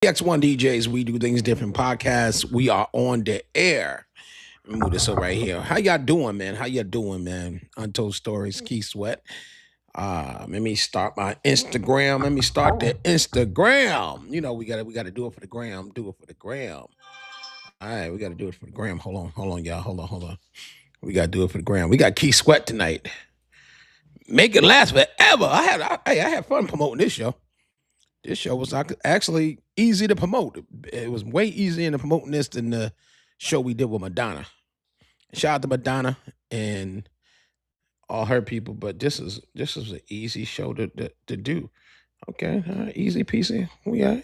X1 DJs, we do things different podcasts. We are on the air. Let me move this up right here. How y'all doing, man? How y'all doing, man? Untold Stories, Key Sweat. Let me start my Instagram. Let me start the Instagram. You know, we gotta do it for the gram. Do it for the gram. All right, we gotta do it for the gram. Hold on, y'all. Hold on. We gotta do it for the gram. We got Key Sweat tonight. Make it last forever. I had fun promoting this show. This show was actually easy to promote. It was way easier to promoting this than the show we did with Madonna. Shout out to Madonna and all her people, but this is an easy show to do. Okay, easy peasy. We got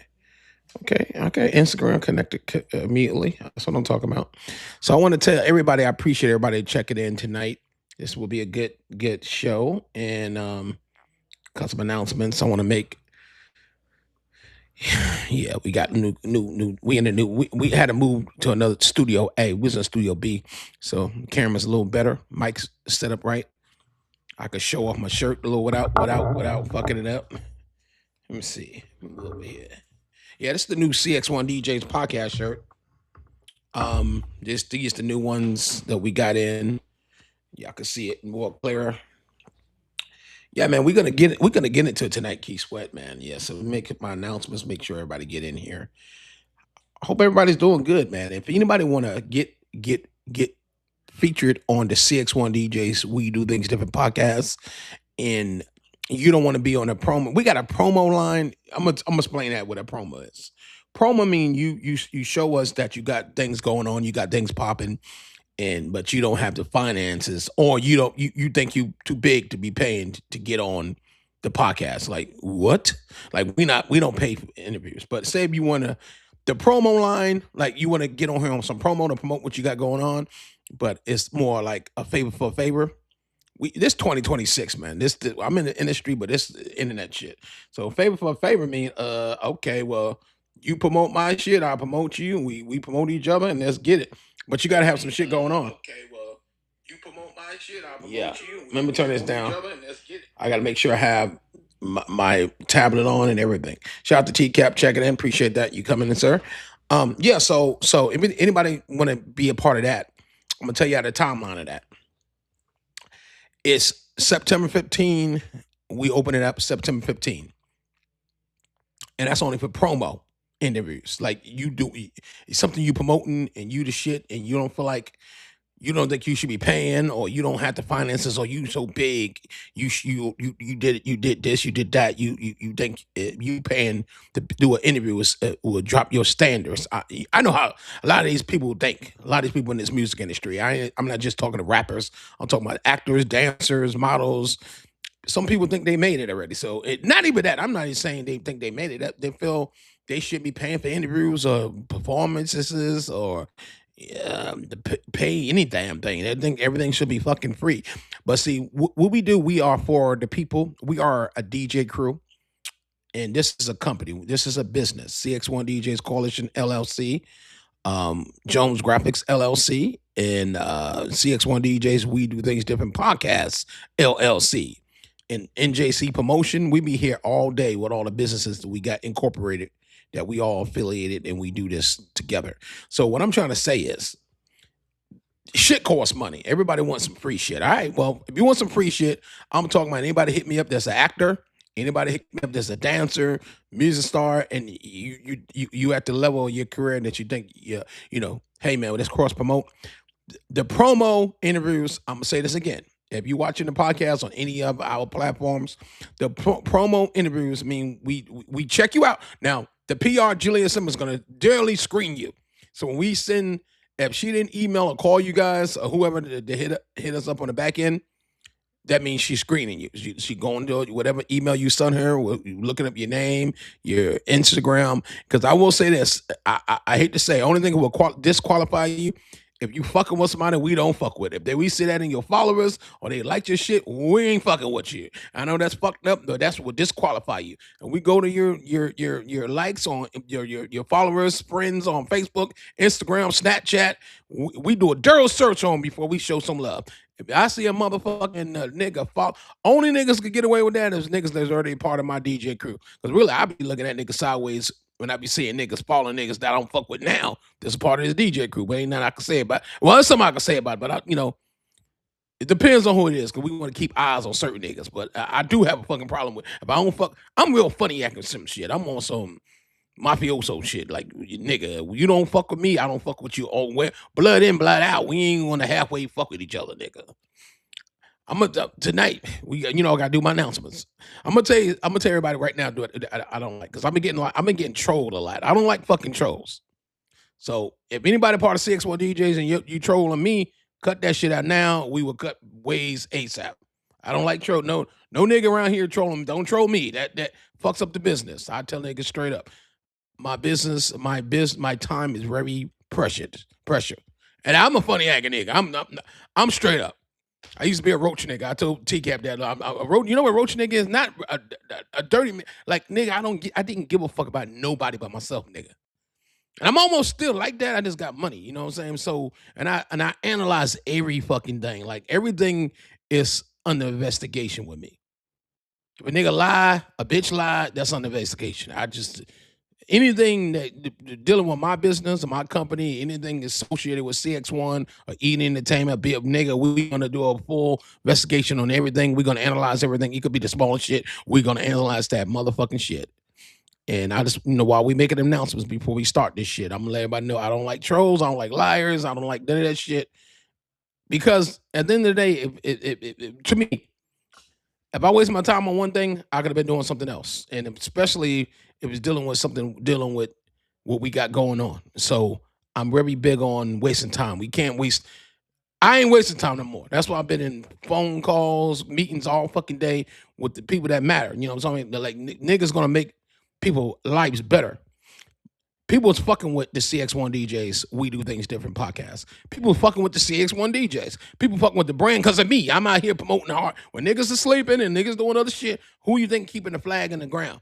okay. Instagram connected immediately. That's what I'm talking about. So I want to tell everybody I appreciate everybody checking in tonight. This will be a good show and got some announcements I want to make. Yeah, we got new. We in the new. We had to move to another studio A. We was in Studio B, so the camera's a little better. Mic's set up right. I could show off my shirt a little without fucking it up. Let me see. Move over here. Yeah, this is the new CX1 DJs podcast shirt. These the new ones that we got in. Y'all can see it more clearer. Yeah, man, we're gonna get it. We're gonna get into it tonight, Key Sweat, man. Yeah, so make my announcements. Make sure everybody get in here. I hope everybody's doing good, man. If anybody want to get featured on the CX1 DJs, we do things different podcasts, and you don't want to be on a promo. We got a promo line. I'm gonna explain that what a promo is. Promo mean you show us that you got things going on, you got things popping, and but you don't have the finances, or you think you too big to be paying to get on the podcast. Like what? Like we don't pay for interviews. But say if you wanna the promo line, like you want to get on here on some promo to promote what you got going on, but it's more like a favor for a favor. This 2026, man. I'm in the industry, but this internet shit. So favor for a favor mean okay, well, you promote my shit, I promote you, we promote each other, and let's get it. But you gotta have some shit going on. Okay, well, you promote my shit, I promote you. Let me turn this down. I gotta make sure I have my tablet on and everything. Shout out to TCAP checking in. Appreciate that you coming in, sir. Yeah. So if anybody want to be a part of that, I'm gonna tell you how the timeline of that. It's September 15. We open it up September 15, and that's only for promo interviews. Like you do, it's something you promoting and you the shit, and you don't feel like you don't think you should be paying, or you don't have the finances, or you so big, you did this, you did that, you think you paying to do an interview will drop your standards. I know how a lot of these people think. A lot of these people in this music industry. I'm not just talking to rappers. I'm talking about actors, dancers, models. Some people think they made it already. So not even that. I'm not even saying they think they made it. They feel they should be paying for interviews or performances or pay any damn thing. They think everything should be fucking free. But see, what we do, we are for the people. We are a DJ crew, and this is a company. This is a business. CX1 DJs Coalition LLC, Jones Graphics LLC, and CX1 DJs. We do things different podcasts LLC. And NJC Promotion, we be here all day with all the businesses that we got incorporated, that we all affiliated, and we do this together. So what I'm trying to say is, shit costs money. Everybody wants some free shit. All right, well, if you want some free shit, I'm talking about anybody hit me up that's an actor, anybody hit me up that's a dancer, music star, and you at the level of your career that you think, hey man, let's cross promote. The promo interviews, I'm gonna say this again. If you're watching the podcast on any of our platforms, the promo interviews mean we check you out. Now, the PR, Julia Simmons, is going to daily screen you. So when we send, if she didn't email or call you guys or whoever to hit us up on the back end, that means she's screening you. She going to whatever email you sent her, looking up your name, your Instagram. Because I will say this, I hate to say, only thing that will disqualify you, if you fucking with somebody we don't fuck with. If we see that in your followers or they like your shit, we ain't fucking with you. I know that's fucked up, but that's what disqualify you. And we go to your likes on your followers, friends on Facebook, Instagram, Snapchat. We do a thorough search on before we show some love. If I see a motherfucking nigga, only niggas could get away with that is niggas that's already part of my DJ crew. Because really, I be looking at niggas sideways when I be seeing niggas following niggas that I don't fuck with now. This is part of this DJ crew. But ain't nothing I can say about it. Well, there's something I can say about it, but it depends on who it is, because we want to keep eyes on certain niggas. But I do have a fucking problem with if I don't fuck. I'm real funny acting some shit. I'm on some mafioso shit. Like, nigga, you don't fuck with me, I don't fuck with you. Oh, well, blood in, blood out. We ain't gonna halfway fuck with each other, nigga. I'm gonna tonight. I gotta do my announcements. I'm gonna tell everybody right now. I don't like, because I've been getting trolled a lot. I don't like fucking trolls. So if anybody part of CX1 DJs and you trolling me, cut that shit out now. We will cut ways ASAP. I don't like troll. No nigga around here trolling. Don't troll me. That fucks up the business. I tell niggas straight up. My business, my time is very precious. And I'm a funny acting nigga. I'm straight up. I used to be a roach nigga. I told T-Cap that you know what roach nigga is? Not a dirty like nigga. I didn't give a fuck about nobody but myself, nigga. And I'm almost still like that. I just got money, you know what I'm saying? So, and I analyze every fucking thing. Like, everything is under investigation with me. If a nigga lie, a bitch lie, that's under investigation. Anything that dealing with my business or my company, anything associated with CX1 or Eating Entertainment, be a nigga, we're gonna do a full investigation on everything. We're gonna analyze everything. It could be the smallest shit. We're gonna analyze that motherfucking shit. And I just, while we making announcements before we start this shit, I'm gonna let everybody know I don't like trolls, I don't like liars, I don't like none of that shit. Because at the end of the day, to me, if I waste my time on one thing, I could have been doing something else. And especially if it's dealing with what we got going on. So I'm very big on wasting time. We can't waste. I ain't wasting time no more. That's why I've been in phone calls, meetings all fucking day with the people that matter. You know what I'm saying? Like, niggas gonna make people lives better. People was fucking with the CX1 DJs. We Do Things Different podcast. People fucking with the CX1 DJs. People fucking with the brand because of me. I'm out here promoting hard. When niggas are sleeping and niggas doing other shit, who you think keeping the flag in the ground?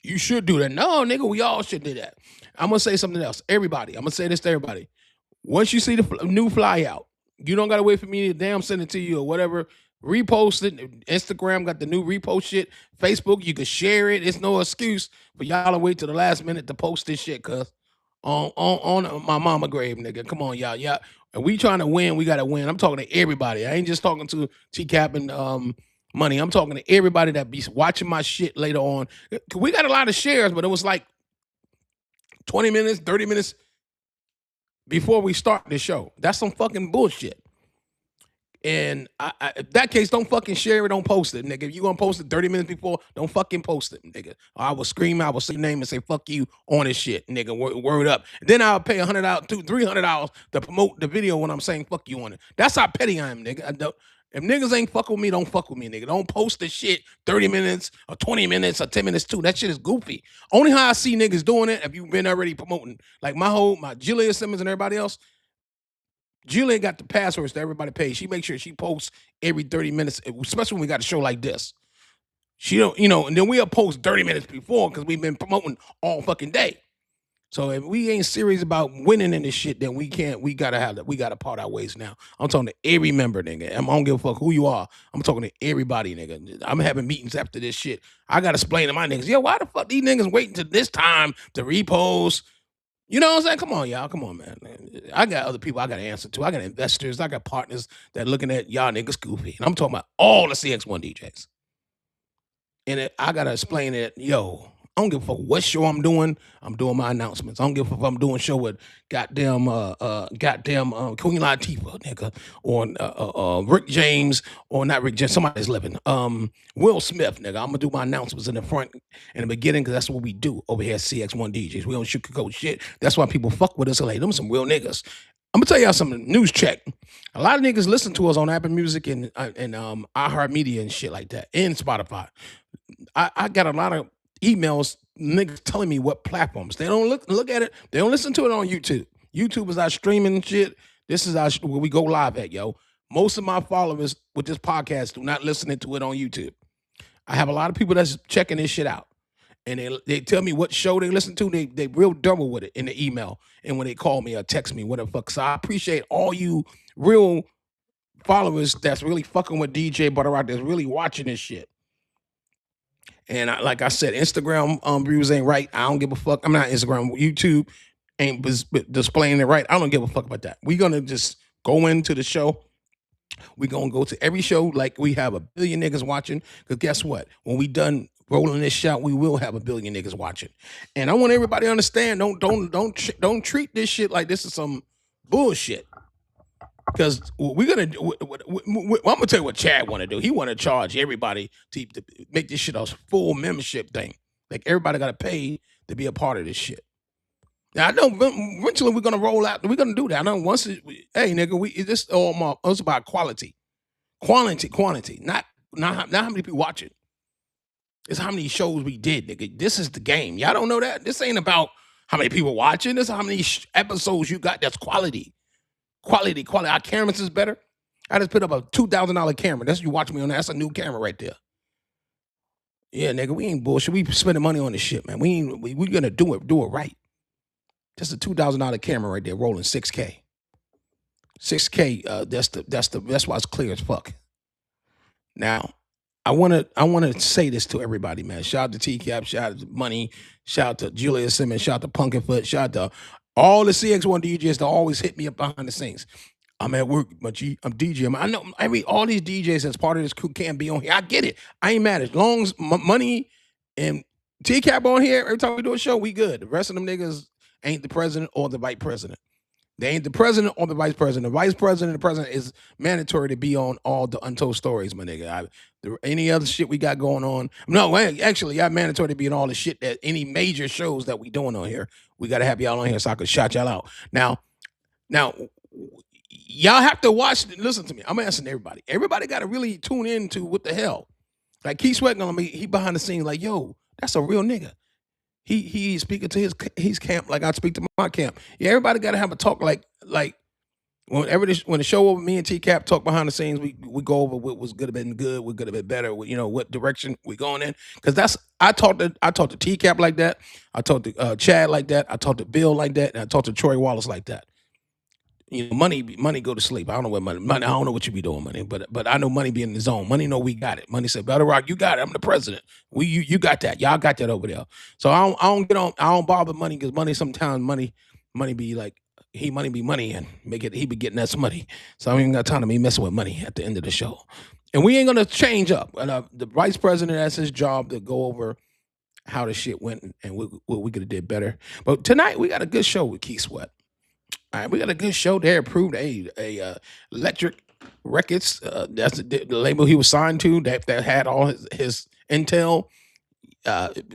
You should do that. No, nigga, we all should do that. I'm going to say something else. Everybody, I'm going to say this to everybody. Once you see the new fly out, you don't got to wait for me to damn send it to you or whatever. Repost it. Instagram got the new repost shit. Facebook, you can share it. It's no excuse for y'all to wait till the last minute to post this shit, cuz on my mama grave, nigga. Come on, y'all. Yeah. And we trying to win, we gotta win. I'm talking to everybody. I ain't just talking to T-Cap and Money. I'm talking to everybody that be watching my shit later on. We got a lot of shares, but it was like 20 minutes, 30 minutes before we start the show. That's some fucking bullshit. And in that case, don't fucking share it, don't post it, nigga. If you gonna post it 30 minutes before, don't fucking post it, nigga. I will scream, I will say your name and say fuck you on this shit, nigga. Word up. Then I'll pay $100, $300 to promote the video when I'm saying fuck you on it. That's how petty I am, nigga. If niggas ain't fuck with me, don't fuck with me, nigga. Don't post this shit 30 minutes or 20 minutes or 10 minutes too. That shit is goofy. Only how I see niggas doing it if you've been already promoting. Like my Julia Simmons and everybody else, Julia got the passwords that everybody pays. She makes sure she posts every 30 minutes, especially when we got a show like this. She don't, and then we'll post 30 minutes before because we've been promoting all fucking day. So if we ain't serious about winning in this shit, then we gotta part our ways now. I'm talking to every member, nigga. I don't give a fuck who you are. I'm talking to everybody, nigga. I'm having meetings after this shit. I gotta explain to my niggas, yo, why the fuck these niggas waiting till this time to repost? You know what I'm saying? Come on, y'all. Come on, man. I got other people I got to answer to. I got investors. I got partners that looking at y'all niggas goofy. And I'm talking about all the CX1 DJs. And I got to explain it. Yo, I don't give a fuck what show I'm doing. I'm doing my announcements. I don't give a fuck if I'm doing a show with goddamn Queen Latifah, nigga, or Rick James, or not Rick James, somebody's living. Will Smith, nigga. I'm gonna do my announcements in the front, in the beginning, because that's what we do over here at CX1 DJs. We don't sugarcoat shit. That's why people fuck with us. Like, them some real niggas. I'm gonna tell y'all something. News check. A lot of niggas listen to us on Apple Music and iHeartMedia and shit like that, and Spotify. I got a lot of emails, niggas telling me what platforms. They don't look at it. They don't listen to it on YouTube. YouTube is our streaming shit. This is where we go live at, yo. Most of my followers with this podcast do not listen to it on YouTube. I have a lot of people that's checking this shit out. And they tell me what show they listen to. They real double with it in the email. And when they call me or text me, whatever fuck. So I appreciate all you real followers that's really fucking with DJButterrock, that's really watching this shit. And like I said, Instagram views ain't right. I don't give a fuck. I'm not Instagram. YouTube ain't displaying it right. I don't give a fuck about that. We're gonna just go into the show. We're gonna go to every show like we have a billion niggas watching. Because guess what? When we done rolling this shot, we will have a billion niggas watching. And I want everybody to understand. Don't treat this shit like this is some bullshit. Because we're gonna. I'm gonna tell you what Chad want to do. He want to charge everybody to make this shit a full membership thing. Like everybody got to pay to be a part of this shit. Now I know eventually we're gonna roll out. We're gonna do that. I know once. Hey nigga, this all more. It's about quality, quantity. Not how many people watch it. It's how many shows we did, nigga. This is the game. Y'all don't know that. This ain't about how many people watching. This is how many episodes you got. That's quality. Quality. Our cameras is better. I just put up a $2,000 camera. That's you watch me on that. That's a new camera right there. Yeah, nigga, we ain't bullshit. We spending money on this shit, man. We gonna do it right. Just a $2,000 camera right there, rolling 6K. 6K. That's why it's clear as fuck. Now, I wanna say this to everybody, man. Shout out to T-Cap, shout out to Money, shout out to Julia Simmons, shout out to Punkinfoot, shout out to all the CX1 DJs that always hit me up behind the scenes. I'm at work, but I'm DJing. I know all these DJs that's part of this crew can't be on here. I get it. I ain't mad. As long as Money and T-Cap on here, every time we do a show, we good. The rest of them niggas ain't the president or the vice president. They ain't the president or the vice president. The vice president and the president is mandatory to be on all the Untold stories, my nigga. Any other shit we got going on. No, actually, y'all mandatory to be in all the shit that any major shows that we doing on here. We got to have y'all on here so I can shout y'all out. Now, y'all have to watch. Listen to me. I'm asking everybody. Everybody got to really tune into what the hell. Like Keith Sweat on me. He behind the scenes like, yo, that's a real nigga. He's speaking to his camp like I speak to my camp. Yeah, everybody got to have a talk like when the show over, me and T-Cap talk behind the scenes, we go over what was good have been good, what could have been better, what direction we going in. Because I talked to T-Cap like that. I talked to Chad like that. I talked to Bill like that. And I talked to Troy Wallace like that. Money go to sleep. I don't know what money. I don't know what you be doing, Money, but I know Money be in the zone. Money know we got it. Money said, ButterRock, you got it. I'm the president. You got that. Y'all got that over there. So I don't get on. I don't bother Money because Money sometimes Money be like Money be money and he be getting that money. So I ain't got time to be messing with Money at the end of the show. And we ain't gonna change up. And the vice president, that's his job to go over how the shit went and what we could have did better. But tonight we got a good show with Keith Sweat. All right, we got a good show there. Approved a Electric Records. That's the label he was signed to. That had all his intel.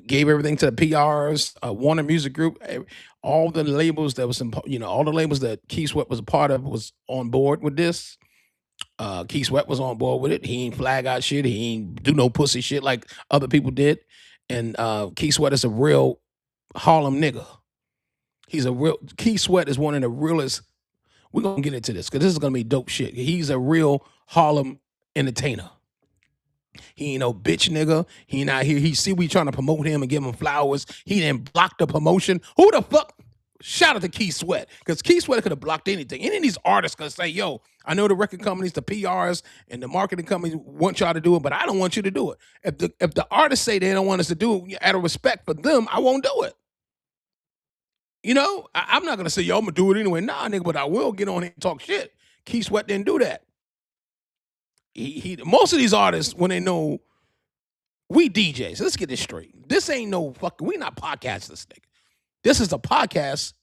Gave everything to the PRs. Warner Music Group. All the labels that was, all the labels that Keith Sweat was a part of was on board with this. Keith Sweat was on board with it. He ain't flag out shit. He ain't do no pussy shit like other people did. And Keith Sweat is a real Harlem nigga. Keith Sweat is one of the realest. We're going to get into this because this is going to be dope shit. He's a real Harlem entertainer. He ain't no bitch nigga. He not here. He see we trying to promote him and give him flowers. He didn't block the promotion. Who the fuck? Shout out to Keith Sweat because Keith Sweat could have blocked anything. Any of these artists could say, yo, I know the record companies, the PRs, and the marketing companies want y'all to do it, but I don't want you to do it. If the artists say they don't want us to do it, out of respect for them, I won't do it. I'm not going to say, yo, I'm going to do it anyway. Nah, nigga, but I will get on here and talk shit. Keith Sweat didn't do that. Most of these artists, when they know, we DJs. Let's get this straight. This ain't no fucking, we not podcasters, nigga. This is a podcast,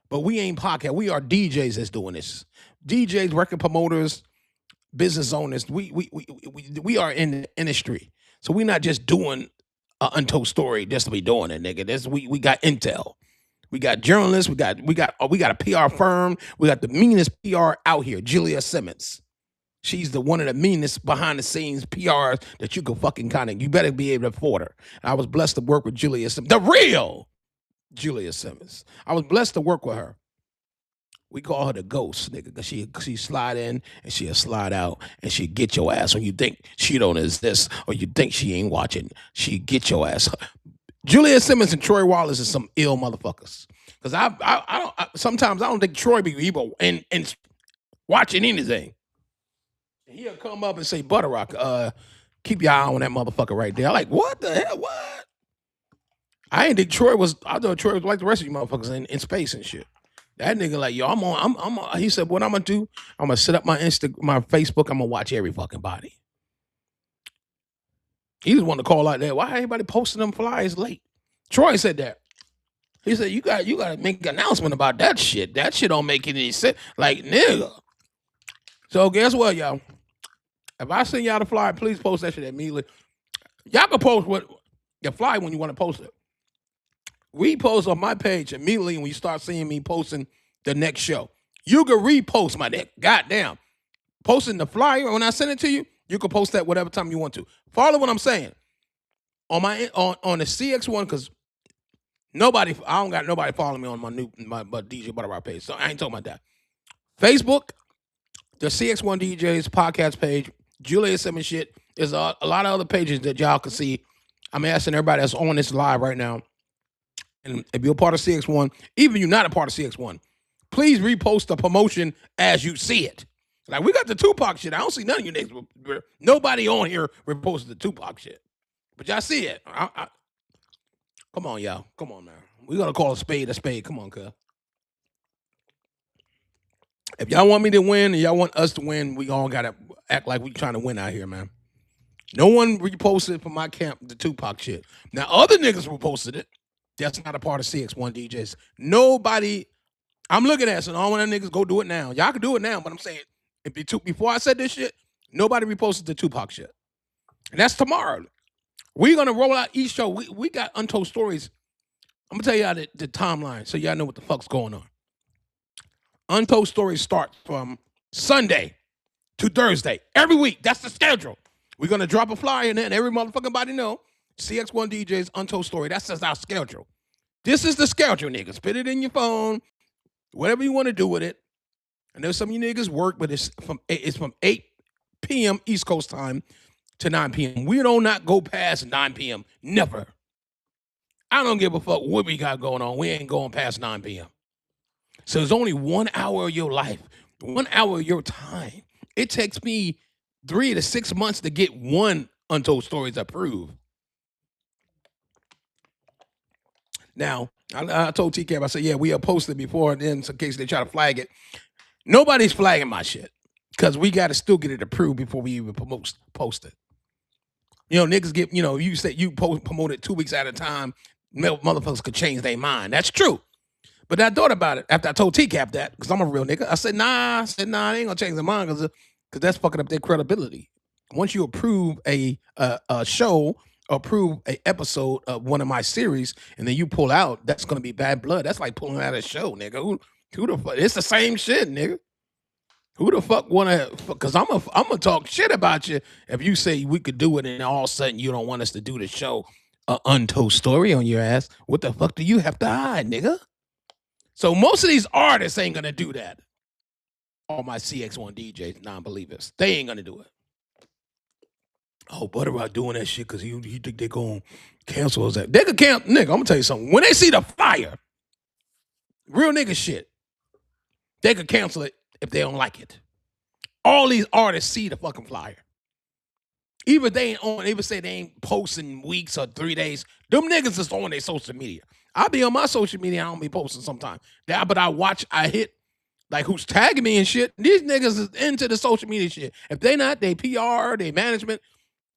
but we ain't podcast. We are DJs that's doing this. DJs, record promoters, business owners. We are in the industry. So we're not just doing an Untold story just to be doing it, nigga. We got intel. We got journalists. We got a PR firm. We got the meanest PR out here, Julia Simmons. She's one of the meanest behind the scenes PRs that you can fucking you better be able to afford her. I was blessed to work with Julia Simmons, the real Julia Simmons. I was blessed to work with her. We call her the ghost, nigga, because she slide in and she'll slide out and she'll get your ass when you think she don't exist or you think she ain't watching. She get your ass. Julia Simmons and Troy Wallace is some ill motherfuckers. Because sometimes I don't think Troy be evil and watching anything. He'll come up and say, ButterRock, Keep your eye on that motherfucker right there. I'm like, what the hell? What? I ain't think Troy was. I thought Troy was like the rest of you motherfuckers in space and shit. That nigga like, yo, he said, what I'm gonna do? I'm gonna set up my Facebook. I'm gonna watch every fucking body. He just wanted to call out there. Why everybody posting them flyers late? Troy said that. He said, you got to make an announcement about that shit. That shit don't make any sense. Like, nigga. So guess what, y'all? If I send y'all the flyer, please post that shit immediately. Y'all can post the flyer when you want to post it. Repost on my page immediately when you start seeing me posting the next show. You can repost my dick. Goddamn. Posting the flyer, when I send it to you, you can post that whatever time you want to. Follow what I'm saying. On the CX1, because I don't got nobody following me on my DJButterrock page, so I ain't talking about that. Facebook, the CX1 DJs podcast page, Julia Simmons shit. There's a lot of other pages that y'all can see. I'm asking everybody that's on this live right now, and if you're a part of CX1, even you're not a part of CX1, please repost the promotion as you see it. Like, we got the Tupac shit. I don't see none of you niggas. Nobody on here reposted the Tupac shit. But y'all see it. Come on, y'all. Come on, man. We got to call a spade a spade. Come on, cuz. If y'all want me to win and y'all want us to win, we all got to act like we trying to win out here, man. No one reposted from my camp the Tupac shit. Now, other niggas reposted it. That's not a part of CX1 DJs. Nobody. I'm looking at it, so all of them niggas go do it now. Y'all can do it now, but I'm saying, before I said this shit, nobody reposted the Tupac shit. And that's tomorrow. We're going to roll out each show. We got Untold Stories. I'm going to tell y'all the timeline so y'all know what the fuck's going on. Untold Stories start from Sunday to Thursday. Every week. That's the schedule. We're going to drop a flyer in there and every motherfucking body know. CX1 DJs, Untold Story. That's just our schedule. This is the schedule, niggas. Put it in your phone. Whatever you want to do with it. I know some of you niggas work, but it's from 8 p.m. East Coast time to 9 p.m. We don't not go past 9 p.m. Never. I don't give a fuck what we got going on. We ain't going past 9 p.m. So there's only 1 hour of your life, 1 hour of your time. It takes me 3 to 6 months to get one Untold Stories approved. Now, I told TK, I said, yeah, we have posted before, and then in case they try to flag it. Nobody's flagging my shit because we got to still get it approved before we even post it. You know, niggas get, you say you promote it 2 weeks at a time, motherfuckers could change their mind. That's true. But I thought about it after I told TCAP that, because I'm a real nigga. I said, nah, they ain't going to change their mind because that's fucking up their credibility. Once you approve a show, approve an episode of one of my series, and then you pull out, that's going to be bad blood. That's like pulling out a show, nigga. Who the fuck? It's the same shit, nigga. Who the fuck wanna? Because I'm gonna talk shit about you if you say we could do it, and all of a sudden you don't want us to do the show, Untold Story on your ass. What the fuck do you have to hide, nigga? So most of these artists ain't gonna do that. All my CX1 DJs, non-believers, they ain't gonna do it. Oh, Butterrock doing that shit because he think they gonna cancel us. They could cancel, nigga. I'm gonna tell you something. When they see the flyer, real nigga shit, they could cancel it if they don't like it. All these artists see the fucking flyer. Even they ain't on, even say they ain't posting weeks or 3 days. Them niggas is on their social media. I be on my social media, I don't be posting sometimes. But I hit like who's tagging me and shit. These niggas is into the social media shit. If they not, they PR, they management,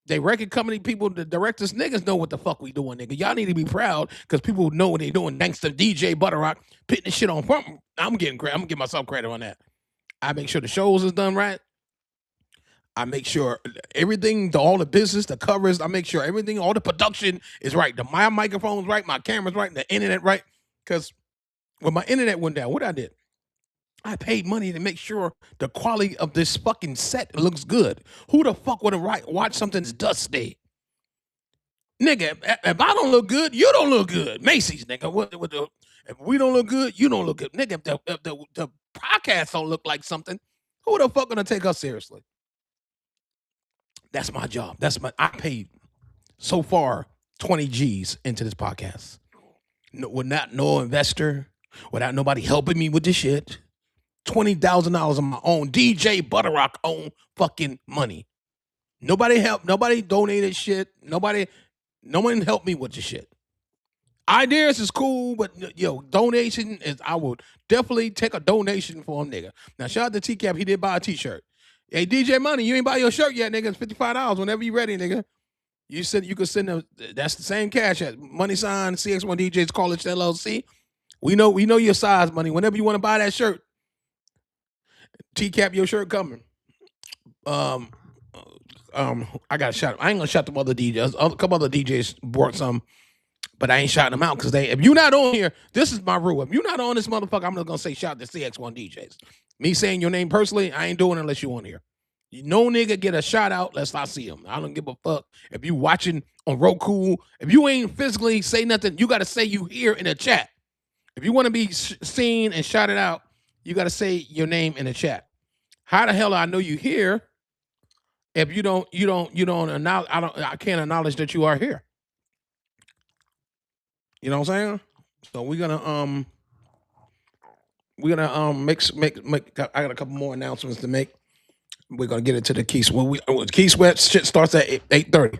they record company people, the directors, niggas know what the fuck we doing, nigga. Y'all need to be proud because people know what they doing thanks to DJButterrock putting this shit on front. I'm giving myself credit on that. I make sure the shows is done right. I make sure everything, all the business, the covers, I make sure everything, all the production is right. My microphone's right, my camera's right, the internet right. Because when my internet went down, what I did? I paid money to make sure the quality of this fucking set looks good. Who the fuck would have watch something that's dusty? Nigga, if I don't look good, you don't look good. Macy's, nigga. If we don't look good, you don't look good. Nigga, if the podcast don't look like something, who the fuck gonna take us seriously? That's my job. I paid so far 20 G's into this podcast. No investor, without nobody helping me with this shit. $20,000 on my own DJButterrock own fucking money. Nobody helped. Nobody donated shit. No one helped me with the shit. Ideas is cool, but donation is. I would definitely take a donation for a nigga. Now, shout out to T-Cap. He did buy a T-shirt. Hey, DJ Money, you ain't buy your shirt yet, nigga. It's $55 whenever you ready, nigga. You said you could send them. That's the same cash at money sign CX1 DJs College LLC. We know your size, money. Whenever you want to buy that shirt, T-Cap, your shirt coming. I got to shout. I ain't gonna shout them other DJs. A couple other DJs brought some, but I ain't shouting them out because if you're not on here, this is my rule. If you're not on this motherfucker, I'm just gonna say shout to CX1 DJs. Me saying your name personally, I ain't doing it unless you on here. No nigga get a shout out unless I see him. I don't give a fuck. If you watching on Roku, if you ain't physically say nothing, you got to say you here in the chat. If you want to be seen and shouted out, you got to say your name in the chat. How the hell I know you here if I can't acknowledge that you are here. You know what I'm saying? So we're gonna make. I got a couple more announcements to make. We're gonna get into the Key Sweat. Key Sweat shit starts at 8:30.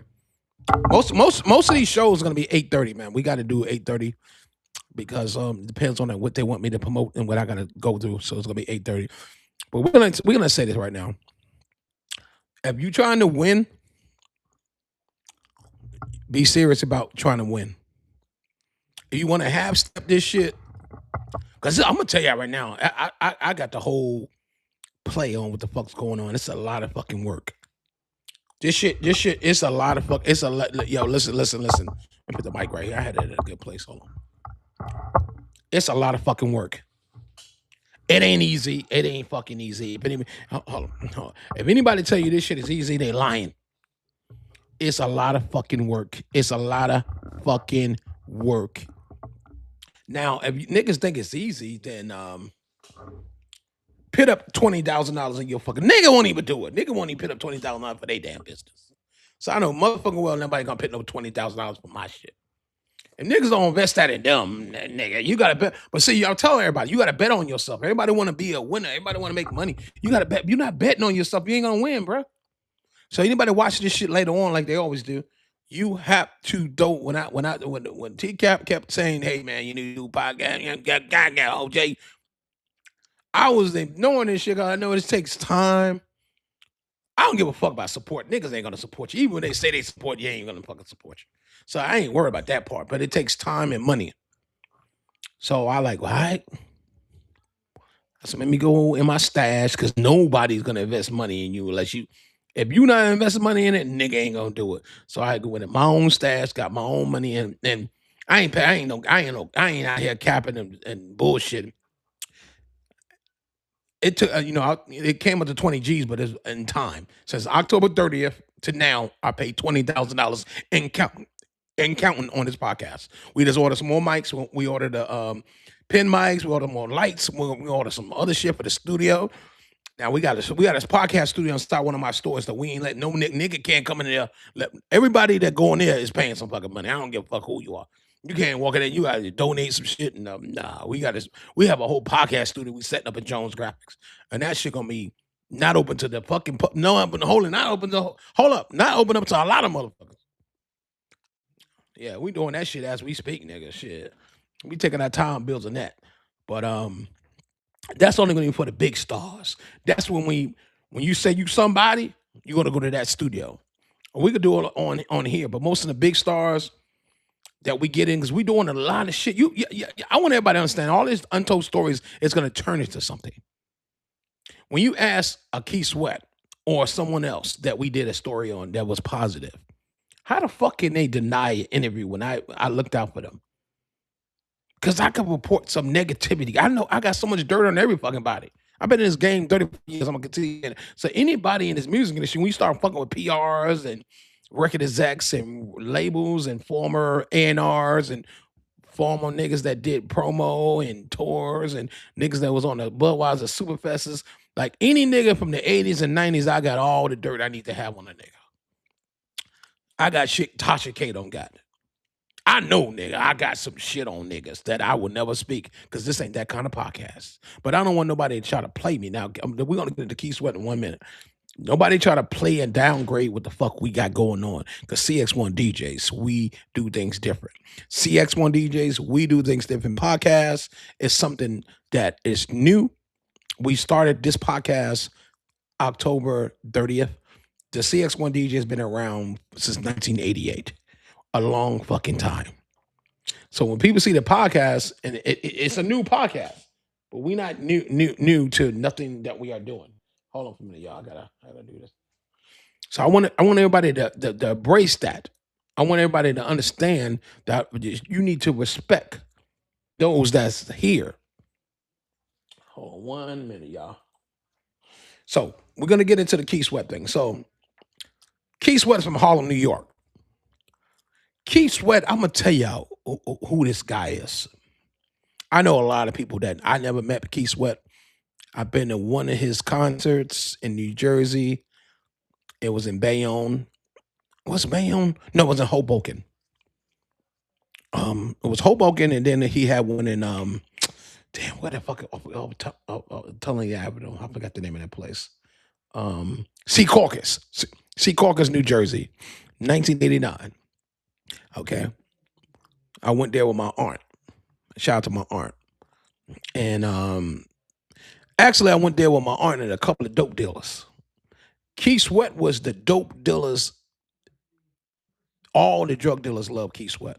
Most of these shows are gonna be 8:30, man. We got to do 8:30 because it depends on what they want me to promote and what I gotta go through. So it's gonna be 8:30. But we're gonna say this right now. If you trying to win, be serious about trying to win. If you want to half step this shit, because I'm gonna tell y'all right now, I got the whole play on what the fuck's going on. It's a lot of fucking work. This shit, it's a lot of fuck. It's a lot. Yo, listen. Let me put the mic right here. I had it at a good place. Hold on. It's a lot of fucking work. It ain't easy. It ain't fucking easy. Hold on. If anybody tell you this shit is easy, they lying. It's a lot of fucking work. It's a lot of fucking work. Now, if you niggas think it's easy, then put up $20,000 in your fucking nigga won't even do it. Nigga won't even put up $20,000 for their damn business. So I know motherfucking well nobody gonna put no $20,000 for my shit. If niggas don't invest that in them, nigga, you gotta bet. But see, y'all tell everybody, you gotta bet on yourself. Everybody wanna be a winner. Everybody wanna make money. You gotta bet. You're not betting on yourself, you ain't gonna win, bro. So anybody watching this shit later on, like they always do, you have to do. When T-Cap kept saying, "Hey man, you need to do podcast," OJ, I was ignoring this shit. I know this takes time. I don't give a fuck about support. Niggas ain't gonna support you. Even when they say they support you, ain't gonna fucking support you. So I ain't worried about that part. But it takes time and money. So I like, all right. So let me go in my stash because nobody's gonna invest money in you unless you. If you not investing money in it, nigga ain't gonna do it. So I go in my own stash, got my own money, and I ain't out here capping and bullshitting. It took, it came up to 20 G's, but it's in time. Since October 30th to now, I paid $20,000 and counting on this podcast. We just ordered some more mics. We ordered the pin mics. We ordered more lights. We ordered some other shit for the studio. Now we got this podcast studio inside one of my stores that we ain't let no nigga can't come in there. Everybody that go in there is paying some fucking money. I don't give a fuck who you are. You can't walk in there. You gotta donate some shit. And nah, we got this. We have a whole podcast studio we setting up at Jones Graphics, and that shit gonna be not open to the fucking not open to a lot of motherfuckers. Yeah, we doing that shit as we speak, nigga. Shit, we taking our time building that, but that's only gonna be for the big stars. That's when you say you somebody, you gonna go to that studio. Or we could do it on here, but most of the big stars that we get in, because we doing a lot of shit. I want everybody to understand all these untold stories is gonna turn into something. When you ask a Key Sweat or someone else that we did a story on that was positive, how the fuck can they deny an interview when I looked out for them? Because I could report some negativity. I know I got so much dirt on every fucking body. I've been in this game 30 years. I'm gonna continue. So anybody in this music industry, when you start fucking with PRs and record execs and labels and former A&Rs and former niggas that did promo and tours and niggas that was on the Budweiser Superfests, like any nigga from the 80s and 90s, I got all the dirt I need to have on a nigga. I got shit Tasha K don't got. I know, nigga, I got some shit on niggas that I will never speak because this ain't that kind of podcast. But I don't want nobody to try to play me. Now, we're going to get into Key Sweat in 1 minute. Nobody try to play and downgrade what the fuck we got going on. Because CX1 DJs, we do things different. CX1 DJs, we do things different. Podcasts is something that is new. We started this podcast October 30th. The CX1 DJ has been around since 1988, a long fucking time. So when people see the podcast, and it's a new podcast, but we not new to nothing that we are doing. Hold on for a minute, y'all. I gotta do this. So I want everybody to embrace that. I want everybody to understand that you need to respect those that's here. Hold on 1 minute, y'all. So we're gonna get into the Key Sweat thing. So Key Sweat is from Harlem, New York. Key Sweat, I'm gonna tell y'all who this guy is. I know a lot of people that I never met Key Sweat. I've been to one of his concerts in New Jersey. It was in Bayonne. Was it Bayonne? No, it was in Hoboken. It was Hoboken, and then he had one in damn, where the fuck? Tully Avenue. I forgot the name of that place. Sea Caucus, Sea Caucus, New Jersey, 1989. Okay, I went there with my aunt. Shout out to my aunt. And actually, I went there with my aunt and a couple of dope dealers. Key Sweat was the dope dealers. All the drug dealers love Key Sweat.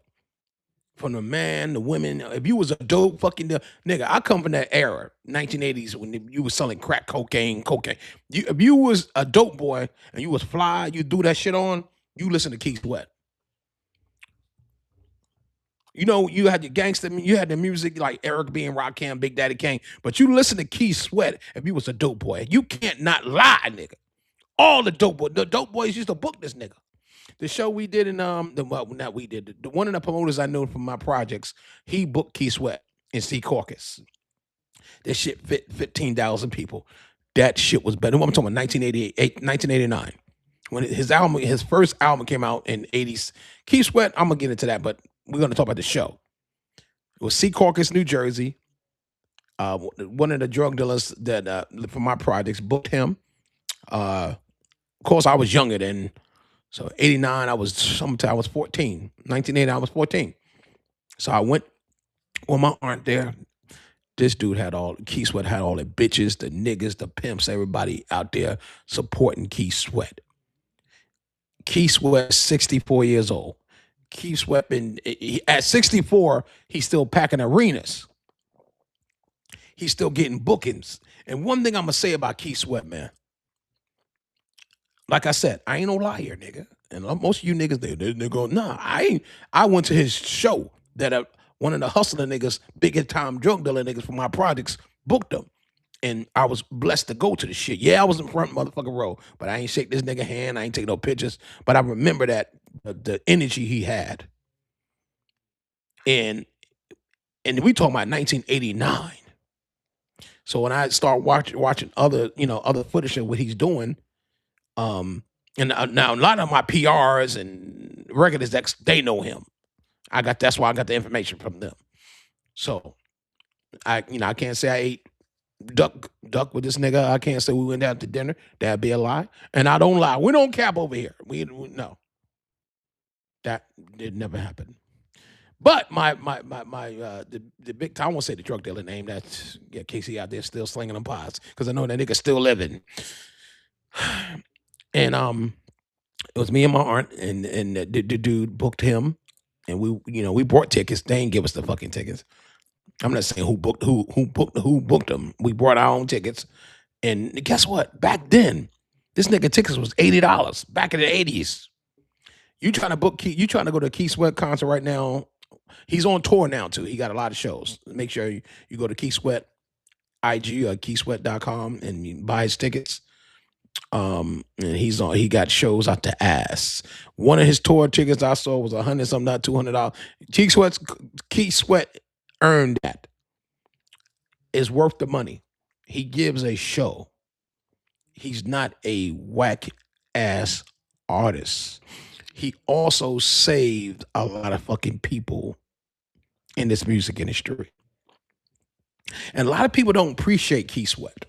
From the man, the women. If you was a dope fucking deal, nigga, I come from that era, 1980s, when you was selling crack cocaine. If you was a dope boy and you was fly, you do that shit on, you listen to Key Sweat. You know, you had your gangster, you had the music like Eric B. and Rakim, Big Daddy Kane, but you listen to Key Sweat if you was a dope boy. You can't not lie, nigga. All the dope boys used to book this nigga. The show we did in not we did, the one of the promoters I know from my projects, he booked Key Sweat in Sea Caucus. This shit fit 15,000 people. That shit was better. I'm talking about 1989. When his first album came out in 80s. Key Sweat, I'm gonna get into that, but we're gonna talk about the show. It was Sea Caucus, New Jersey. One of the drug dealers that from my projects booked him. Of course, I was younger then. So 89, I was 14. 1980, I was 14. So I went with my aunt there. This dude Key Sweat had all the bitches, the niggas, the pimps, everybody out there supporting Key Sweat. Key Sweat, 64 years old. Key Sweat, at 64, he's still packing arenas. He's still getting bookings. And one thing I'm going to say about Key Sweat, man, like I said, I ain't no liar, nigga. And most of you niggas, they go, nah, I ain't. I went to his show that one of the hustler niggas, big time drug dealer niggas from my projects booked him. And I was blessed to go to the shit. Yeah, I was in front motherfucking row, but I ain't shake this nigga hand. I ain't take no pictures. But I remember that the energy he had. And we talking about 1989. So when I start watching other footage of what he's doing, and now a lot of my PRs and record execs, they know him. That's why I got the information from them. So I can't say I ate duck with this nigga. I can't say we went out to dinner. That'd be a lie. And I don't lie. We don't cap over here. We no. That did never happen. But the big time, I won't say the drug dealer name. That's Casey out there still slinging them pots because I know that nigga still living. And it was me and my aunt, and the dude booked him, and we bought tickets. They ain't give us the fucking tickets. I'm not saying who booked them. We brought our own tickets, and guess what? Back then, this nigga tickets was $80 back in the 80s. You trying to go to a Key Sweat concert right now? He's on tour now too. He got a lot of shows. Make sure you go to Key Sweat IG or keysweat.com and you buy his tickets. And he got shows out the ass. One of his tour tickets I saw was $100 something, not $200. Key Sweat earned that. It's worth the money. He gives a show. He's not a whack ass artist. He also saved a lot of fucking people in this music industry. And a lot of people don't appreciate Key Sweat.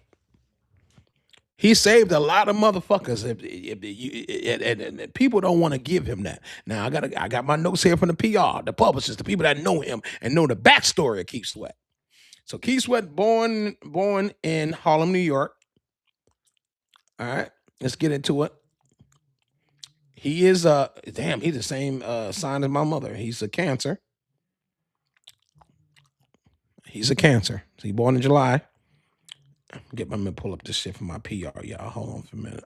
He saved a lot of motherfuckers. And people don't want to give him that. Now I got my notes here from the PR, the publicists, the people that know him and know the backstory of Keith Sweat. So Keith Sweat, born in Harlem, New York. All right, let's get into it. He is he's the same sign as my mother. He's a Cancer. He's a Cancer. So he born in July. Get my man pull up this shit from my PR, y'all. Hold on for a minute.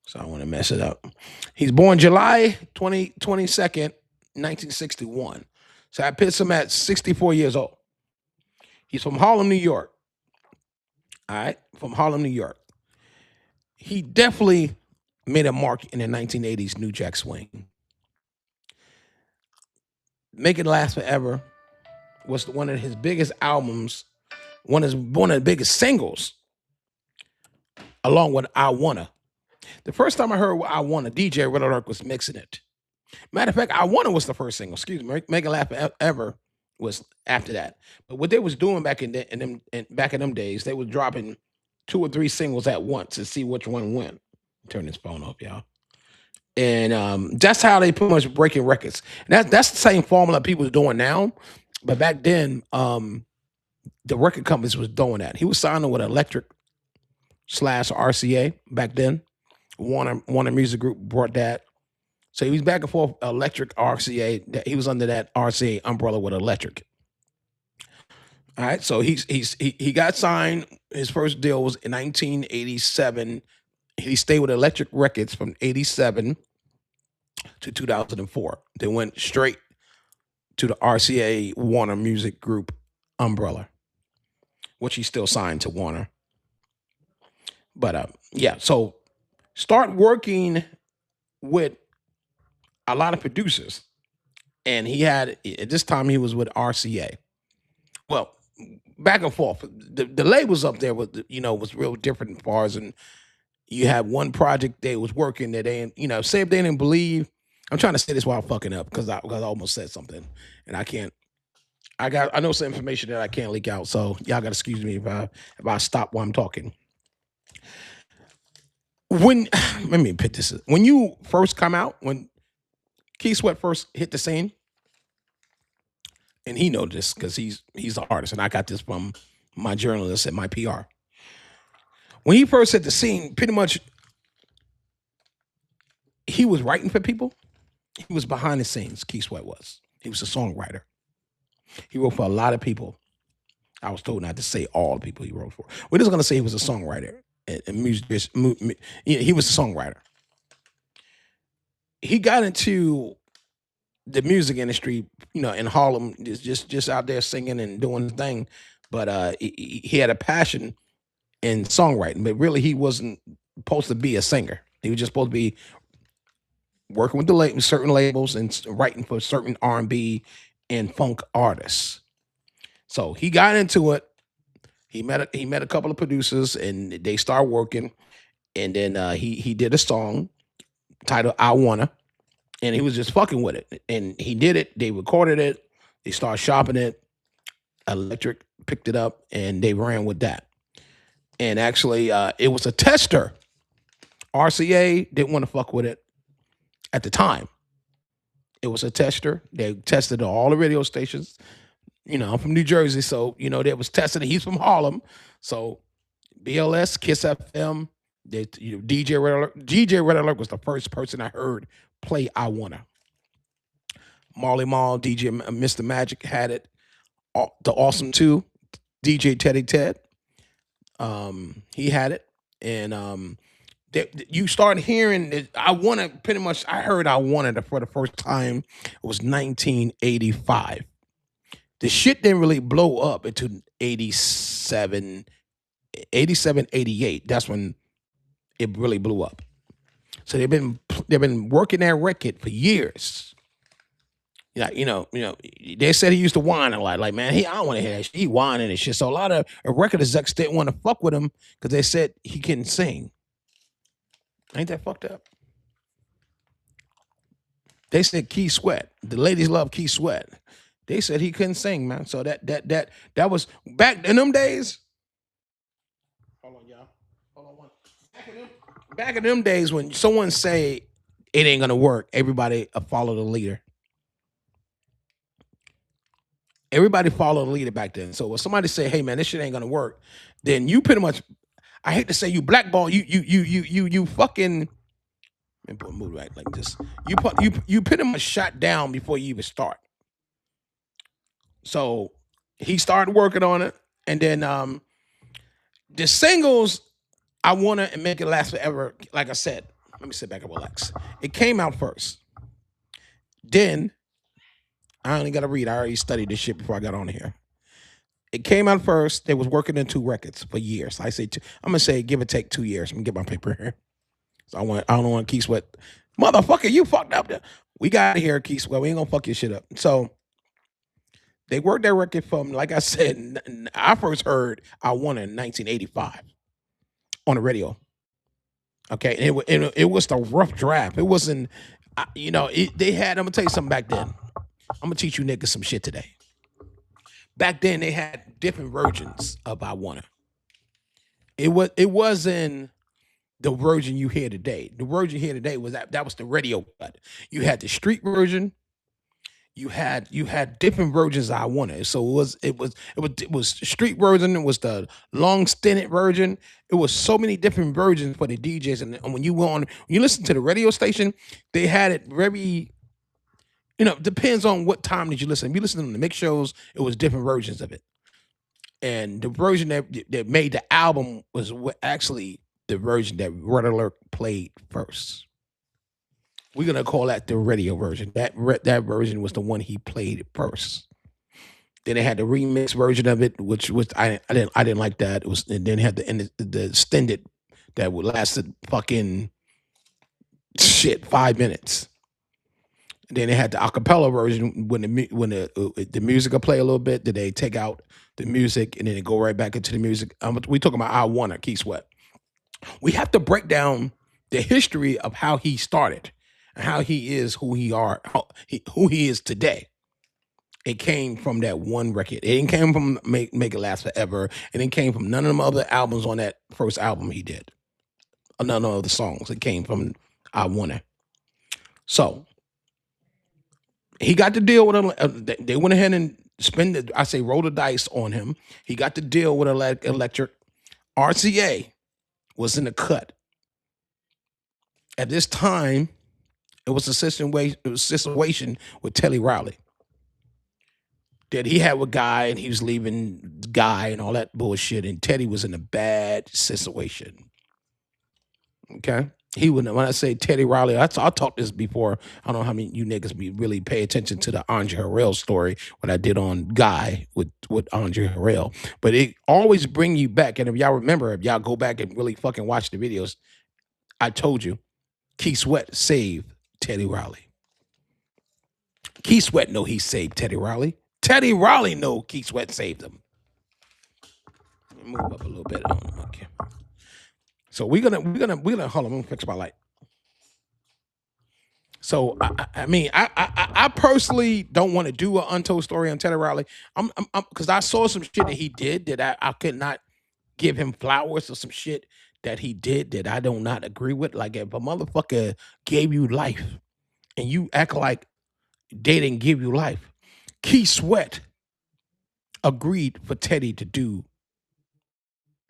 So I don't want to mess it up. He's born July 22nd, 1961. So I puts him at 64 years old. He's from Harlem, New York. All right, from Harlem, New York. He definitely made a mark in the 1980s New Jack Swing. Make It Last Forever was one of his biggest albums, one of the biggest singles, along with I Wanna. The first time I heard I Wanna, DJButterrock was mixing it. Matter of fact, I Wanna was the first single. Excuse me, Make It Last Forever was after that. But what they was doing back in them days, they was dropping 2 or 3 singles at once to see which one went. Turn this phone off, y'all. And that's how they pretty much breaking records. And that's the same formula people are doing now. But back then, the record companies was doing that. He was signing with Electric / RCA back then. Warner Music Group brought that. So he was back and forth, Electric, RCA. He was under that RCA umbrella with Electric. All right, so he got signed. His first deal was in 1987. He stayed with Electric Records from 87 to 2004. They went straight to the RCA Warner Music Group umbrella, which he still signed to Warner. But yeah, so start working with a lot of producers. And he had, at this time, he was with RCA. Well, back and forth. The labels up there was, was real different as far as, and you had one project they was working that they, say if they didn't believe. I'm trying to say this while fucking up because I almost said something and I can't. I know some information that I can't leak out, so y'all gotta excuse me if I stop while I'm talking. When let me put this. When you first come out, when Keith Sweat first hit the scene, and he knows this because he's an artist, and I got this from my journalist at my PR. When he first hit the scene, pretty much he was writing for people. He was behind the scenes. Keith Sweat was. He was a songwriter. He wrote for a lot of people. I was told not to say all the people he wrote for. We're just gonna say he was a songwriter and music. He was a songwriter. He got into the music industry, in Harlem, just out there singing and doing his thing. But he had a passion in songwriting, but really he wasn't supposed to be a singer. He was just supposed to be working with certain labels and writing for certain R&B and funk artists. So he got into it. He met a couple of producers and they started working. And then he did a song titled I Wanna. And he was just fucking with it. And he did it. They recorded it. They started shopping it. Electric picked it up and they ran with that. And actually, it was a tester. RCA didn't want to fuck with it at the time. It was a tester. They tested all the radio stations. I'm from New Jersey, so, they was testing it. He's from Harlem. So BLS, Kiss FM, DJButterrock was the first person I heard play I Wanna. Marley Marl, DJ Mr. Magic had it. The Awesome 2, DJ Teddy Ted, he had it. And you start hearing it. I heard I Wanna for the first time. It was 1985. The shit didn't really blow up until 87, 88. That's when it really blew up. So they've been working that record for years. Yeah, they said he used to whine a lot. Like, man, I don't want to hear that shit. He whining and shit. So a lot of record execs didn't want to fuck with him because they said he couldn't sing. Ain't that fucked up? They said Keith Sweat. The ladies love Keith Sweat. They said he couldn't sing, man. So that was back in them days. Hold on, y'all. Hold on one. back in them days when someone say it ain't gonna work, everybody follow the leader. Everybody followed the leader back then. So when somebody say, "Hey man, this shit ain't gonna work," then you pretty much, I hate to say you blackball, you fucking, and move right like this. You pretty much shot down before you even start. So he started working on it, and then the singles, I Wanna and Make It Last Forever. Like I said, let me sit back and relax. It came out first. Then I only got to read. I already studied this shit before I got on here. It came out first. They was working in 2 records for years. I say two, I'm gonna say give or take 2 years. Let me get my paper here. So I don't want Key Sweat. Motherfucker, you fucked up there. We got here, Key Sweat. We ain't gonna fuck your shit up. So they worked that record from, like I said, I first heard I Wanna in 1985 on the radio. Okay, and it was the rough draft. It wasn't, they had. I'm gonna tell you something back then. I'm gonna teach you niggas some shit today. Back then they had different versions of I Wanna. It wasn't the version you hear today. The version you hear today was that was the radio cut. You had the street version. You had different versions of I Wanna. So it was street version. It was the long stinted version. It was so many different versions for the DJs. And when you listen to the radio station, they had it very. Depends on what time did you listen. If you listen to the mix shows, it was different versions of it. And the version that made the album was actually the version that Red Alert played first. We're gonna call that the radio version. That version was the one he played first. Then they had the remix version of it, which was I didn't like that. It was, and then had the extended that would lasted fucking shit 5 minutes. And then they had the acapella version when the music will play a little bit. Then they take out the music and then they go right back into the music. We talking about I Wanna, Key Sweat. We have to break down the history of how he started and how he is who he is today. It came from that one record. It didn't came from Make It Last Forever. It didn't came from none of them other albums on that first album he did. None of the songs. It came from I Wanna. So he got the deal with they went ahead and roll the dice on him. He got the deal with Electric. RCA was in the cut. At this time, it was a situation with Teddy Riley that he had with Guy, and he was leaving Guy and all that bullshit, and Teddy was in a bad situation. Okay? When I say Teddy Riley, I talked this before. I don't know how many you niggas really pay attention to the Andre Harrell story, what I did on Guy with Andre Harrell. But it always bring you back. And if y'all remember, if y'all go back and really fucking watch the videos, I told you, Key Sweat saved Teddy Riley. Key Sweat know he saved Teddy Riley. Teddy Riley know Key Sweat saved him. Move up a little bit on him. Okay. So we're gonna hold on. I'm gonna fix my light. So I personally don't want to do an untold story on Teddy Riley. I'm because I saw some shit that he did that I could not give him flowers, or some shit that he did that I do not agree with. Like if a motherfucker gave you life and you act like they didn't give you life. Key Sweat agreed for Teddy to do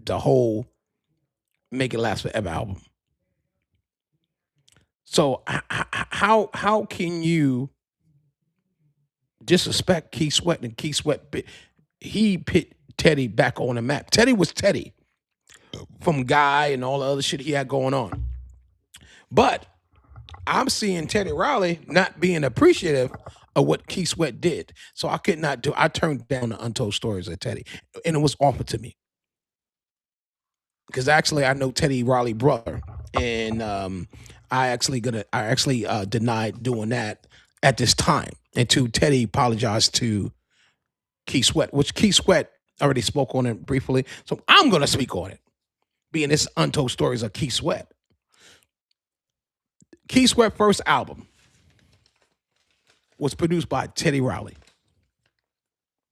the whole Make It Last Forever album. So how can you disrespect Key Sweat? And Key Sweat, he put Teddy back on the map. Teddy was Teddy from Guy and all the other shit he had going on. But I'm seeing Teddy Riley not being appreciative of what Key Sweat did. So I could not do. I turned down the Untold Stories of Teddy, and it was offered to me. Because actually, I know Teddy Riley brother, and I actually denied doing that at this time until Teddy apologized to Key Sweat, which Key Sweat already spoke on it briefly. So I'm gonna speak on it, being this Untold Stories of Key Sweat. Key Sweat first album was produced by Teddy Riley.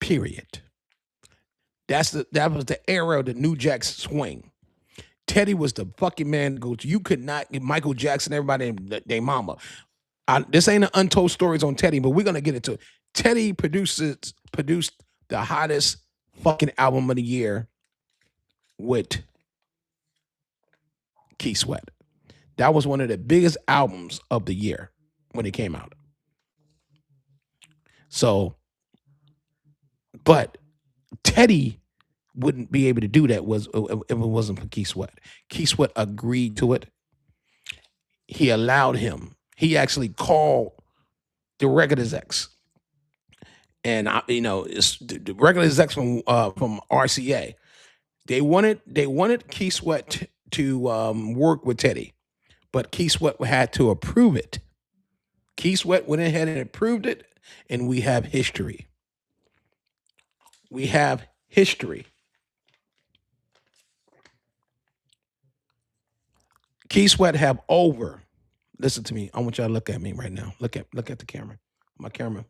Period. That was the era of the New Jack Swing. Teddy was the fucking man to go to. You could not get Michael Jackson, everybody, and their mama. This ain't an untold stories on Teddy, but we're gonna get into it. Teddy produced the hottest fucking album of the year with Keith Sweat. That was one of the biggest albums of the year when it came out. So, but Teddy wouldn't be able to do that if it wasn't for Keith Sweat. Keith Sweat agreed to it. He allowed him. He actually called the record execs, and it's the record execs from RCA. They wanted Keith Sweat to work with Teddy, but Keith Sweat had to approve it. Keith Sweat went ahead and approved it, and we have history. We have history. Keith Sweat have over. Listen to me. I want y'all to look at me right now. Look at the camera. My camera.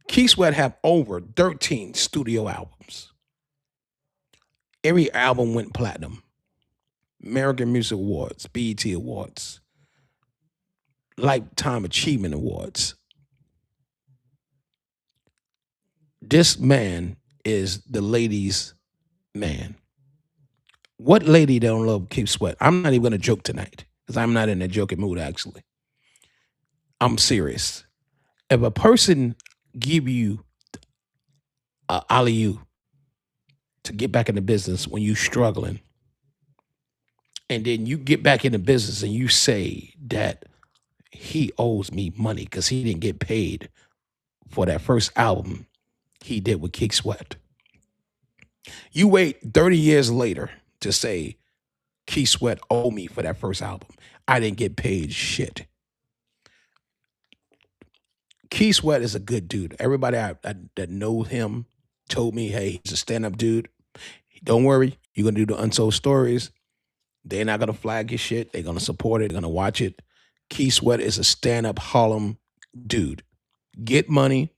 Keith Sweat have over 13 studio albums. Every album went platinum. American Music Awards, BET Awards, Lifetime Achievement Awards. This man is the ladies' man. What lady don't love Keith Sweat? I'm not even going to joke tonight because I'm not in a joking mood, actually. I'm serious. If a person give you a alley-oop to get back in the business when you're struggling, and then you get back in the business and you say that he owes me money because he didn't get paid for that first album he did with Keith Sweat. You wait 30 years later to say Keith Sweat owed me for that first album. I didn't get paid shit. Keith Sweat is a good dude. Everybody that knows him told me, hey, he's a stand-up dude. Don't worry, you're going to do the Untold Stories. They're not going to flag your shit. They're going to support it. They're going to watch it. Keith Sweat is a stand-up Harlem dude. Get money.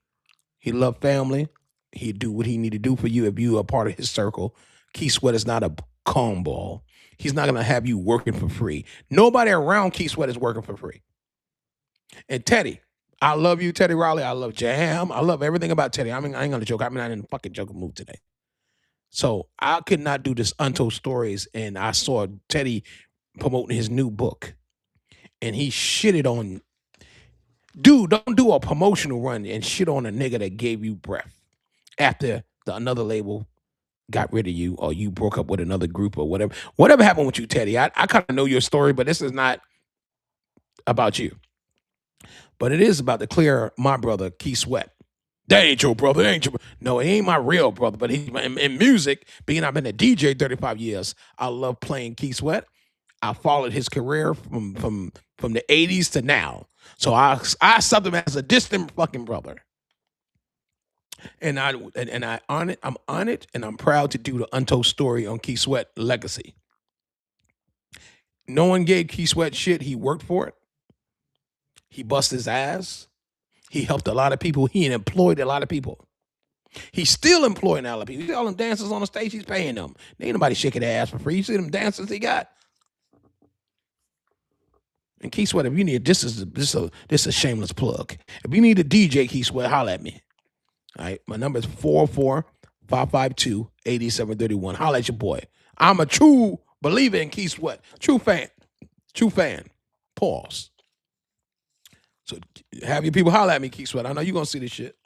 He love family. He do what he need to do for you if you are part of his circle. Keith Sweat is not a cornball. He's not going to have you working for free. Nobody around Keith Sweat is working for free. And Teddy, I love you, Teddy Riley. I love Jam. I love everything about Teddy. I mean, I ain't going to joke. I'm not in the fucking joking mood today. So I could not do this Untold Stories, and I saw Teddy promoting his new book, and he shitted on, dude, don't do a promotional run and shit on a nigga that gave you breath after another label got rid of you or you broke up with another group or whatever. Whatever happened with you, Teddy, I kind of know your story, but this is not about you. But it is about to clear my brother, Keith Sweat. That ain't your brother. That ain't your No, he ain't my real brother. But he's in music, being I've been a DJ 35 years, I love playing Keith Sweat. I followed his career from the 80s to now. So I saw him as a distant fucking brother. And I on it, I'm on it, and I'm proud to do the Untold Story on Keith Sweat legacy. No one gave Keith Sweat shit. He worked for it. He bust his ass. He helped a lot of people. He employed a lot of people. He's still employing a lot of people. You see all them dancers on the stage, he's paying them. There ain't nobody shaking their ass for free. You see them dancers he got? And Keith Sweat, if you need, this is a shameless plug. If you need a DJ, Keith Sweat, holler at me. All right, my number is 44552-8731. Holler at your boy. I'm a true believer in Keith Sweat. True fan. Pause. So have your people holler at me, Keith Sweat. I know you're gonna see this shit.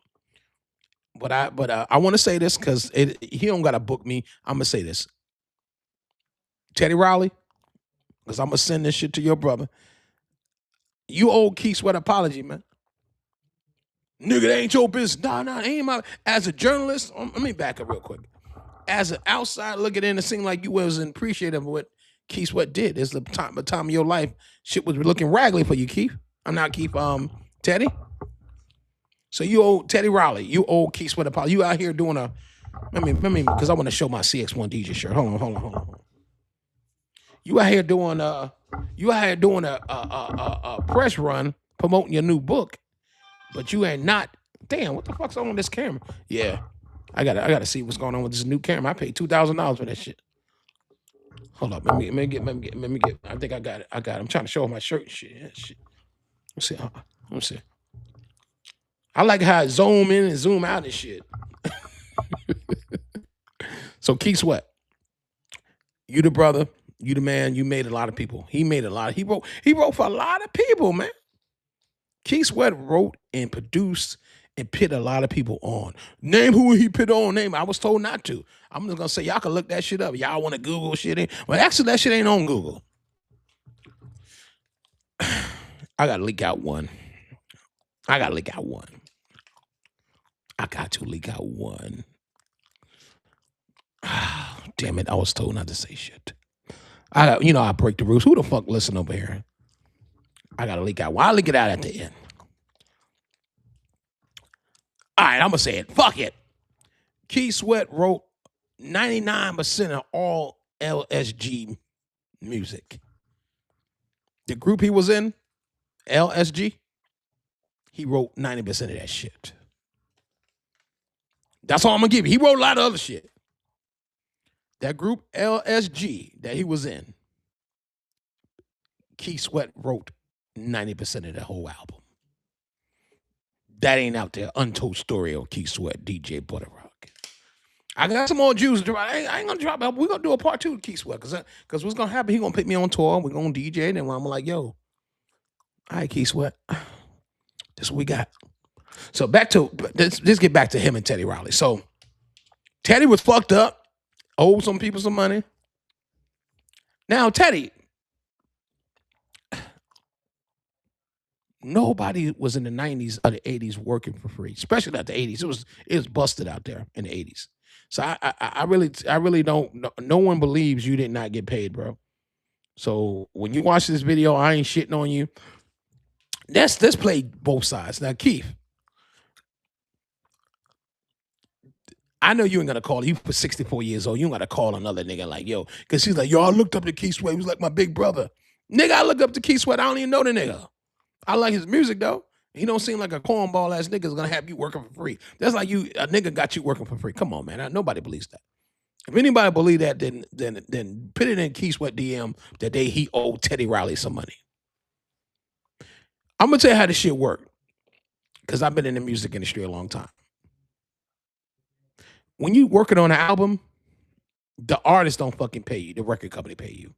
But I want to say this because he don't gotta book me. I'm gonna say this. Teddy Riley, because I'm gonna send this shit to your brother. You owe Keith Sweat apology, man. Nigga, that ain't your business. Nah, ain't my. As a journalist, let me back up real quick. As an outside looking in, it seemed like you wasn't appreciative of what Keith Sweat did. It's the time of your life. Shit was looking raggedy for you, Keith. I'm not Keith, Teddy. So you owe Teddy Riley. You owe Keith Sweat apology. You out here doing let me, because I want to show my CX1 DJ shirt. Hold on. You out here doing a press run promoting your new book, but you ain't not. Damn, what the fuck's on this camera? Yeah, I gotta see what's going on with this new camera. I paid $2,000 for that shit. Hold up. Let me get. I think I got it. I got it. I'm trying to show my shirt and shit. Yeah, shit. Let's see. Let's see. I like how it zoom in and zoom out and shit. So Keith Sweat, you the brother, you the man, you made a lot of people. He made a lot. He wrote for a lot of people, man. Keith Sweat wrote and produced and put a lot of people on. Name who he put on. Name. I was told not to. I'm just gonna say y'all can look that shit up. Y'all want to Google shit in. Well, actually, that shit ain't on Google. I gotta leak out one. I got to leak out one. Damn it! I was told not to say shit. I break the rules. Who the fuck listen over here? I gotta leak out one. I'll leak it out at the end. All right, I'm gonna say it. Fuck it. Keith Sweat wrote 99% of all LSG music. The group he was in, LSG, he wrote 90% of that shit. That's all I'm gonna give you. He wrote a lot of other shit. That group, LSG, that he was in, Keith Sweat wrote 90% of the whole album. That ain't out there. Untold story of Keith Sweat, DJButterrock. I got some more Jews to drop. I ain't gonna drop it. We're gonna do a part 2 of Keith Sweat because what's gonna happen? He gonna put me on tour. We're gonna DJ, and then I'm like, yo, all right, Keith Sweat, this is what we got. So let's get back to him and Teddy Riley. So Teddy was fucked up, owed some people some money. Now Teddy, nobody was in the 90s or the 80s working for free, especially not the 80s. It was busted out there in the 80s. So I really don't. No one believes you did not get paid, bro. So when you watch this video, I ain't shitting on you. Let's play both sides. Now, Keith, I know you ain't gonna call. You for 64 years old. You ain't gotta call another nigga like, yo, because he's like, yo, I looked up to Keith Sweat. He was like my big brother. Nigga, I looked up to Keith Sweat. I don't even know the nigga. I like his music though. He don't seem like a cornball ass nigga's gonna have you working for free. That's like a nigga got you working for free. Come on, man. Nobody believes that. If anybody believe that, then put it in Keith Sweat DM that he owed Teddy Riley some money. I'm gonna tell you how this shit worked, because I've been in the music industry a long time. When you working on an album, the artist don't fucking pay you. The record company pay you.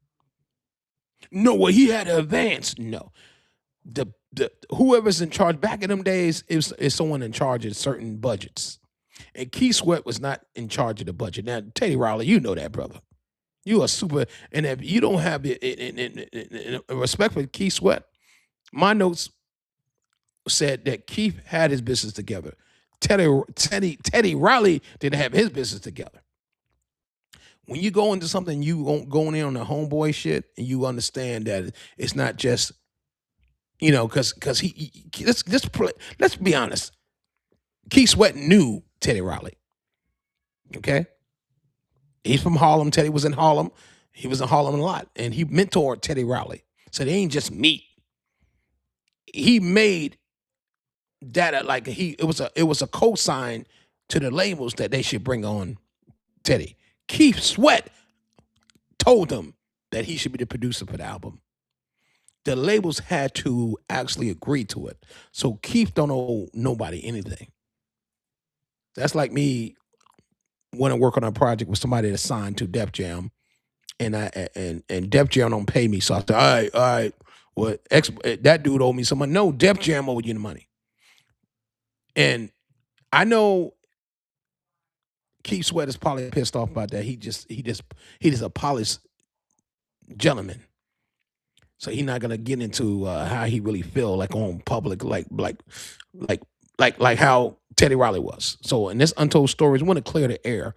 No, well, he had to advance. No. The whoever's in charge back in them days is someone in charge of certain budgets. And Keith Sweat was not in charge of the budget. Now, Teddy Riley, you know that, brother. You are super, and if you don't have respect for Keith Sweat, my notes said that Keith had his business together. Teddy Riley didn't have his business together. When you go into something, you going in on the homeboy shit, and you understand that it's not just, because let's be honest. Keith Sweat knew Teddy Riley. Okay? He's from Harlem. Teddy was in Harlem. He was in Harlem a lot. And he mentored Teddy Riley. So they ain't just meet. He made that it was a cosign to the labels that they should bring on Teddy. Keith Sweat told them that he should be the producer for the album. The labels had to actually agree to it. So Keith don't owe nobody anything. That's like me want to work on a project with somebody that's signed to Def Jam, and Def Jam don't pay me. So I said, all right, well, that dude owed me some money. No, Def Jam owed you the money. And I know Keith Sweat is probably pissed off about that. He just a polished gentleman. So he's not gonna get into how he really feel like on public, like how Teddy Riley was. So in this Untold Stories, want to clear the air.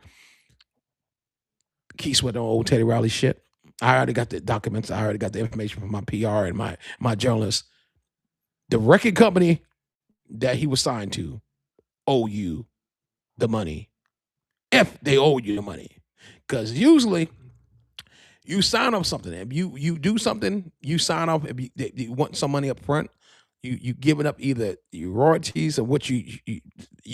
Keith Sweat don't owe Teddy Riley shit. I already got the documents. I already got the information from my PR and my journalists. The record company that he was signed to owe you the money, if they owe you the money. Because usually you sign off something. If you do something, you sign off. If you want some money up front, You giving up either your royalties or what you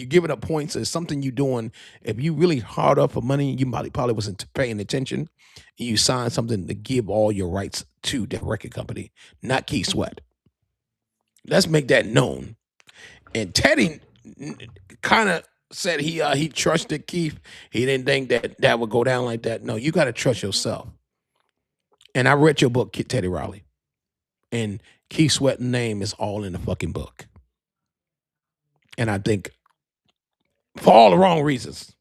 giving up points or something you doing. If you really hard up for money, you probably wasn't paying attention. You signed something to give all your rights to the record company, not Keith Sweat. Let's make that known. And Teddy kind of said he trusted Keith. He didn't think that would go down like that. No, you got to trust yourself. And I read your book, Teddy Riley, and Keith Sweat's name is all in the fucking book. And I think for all the wrong reasons.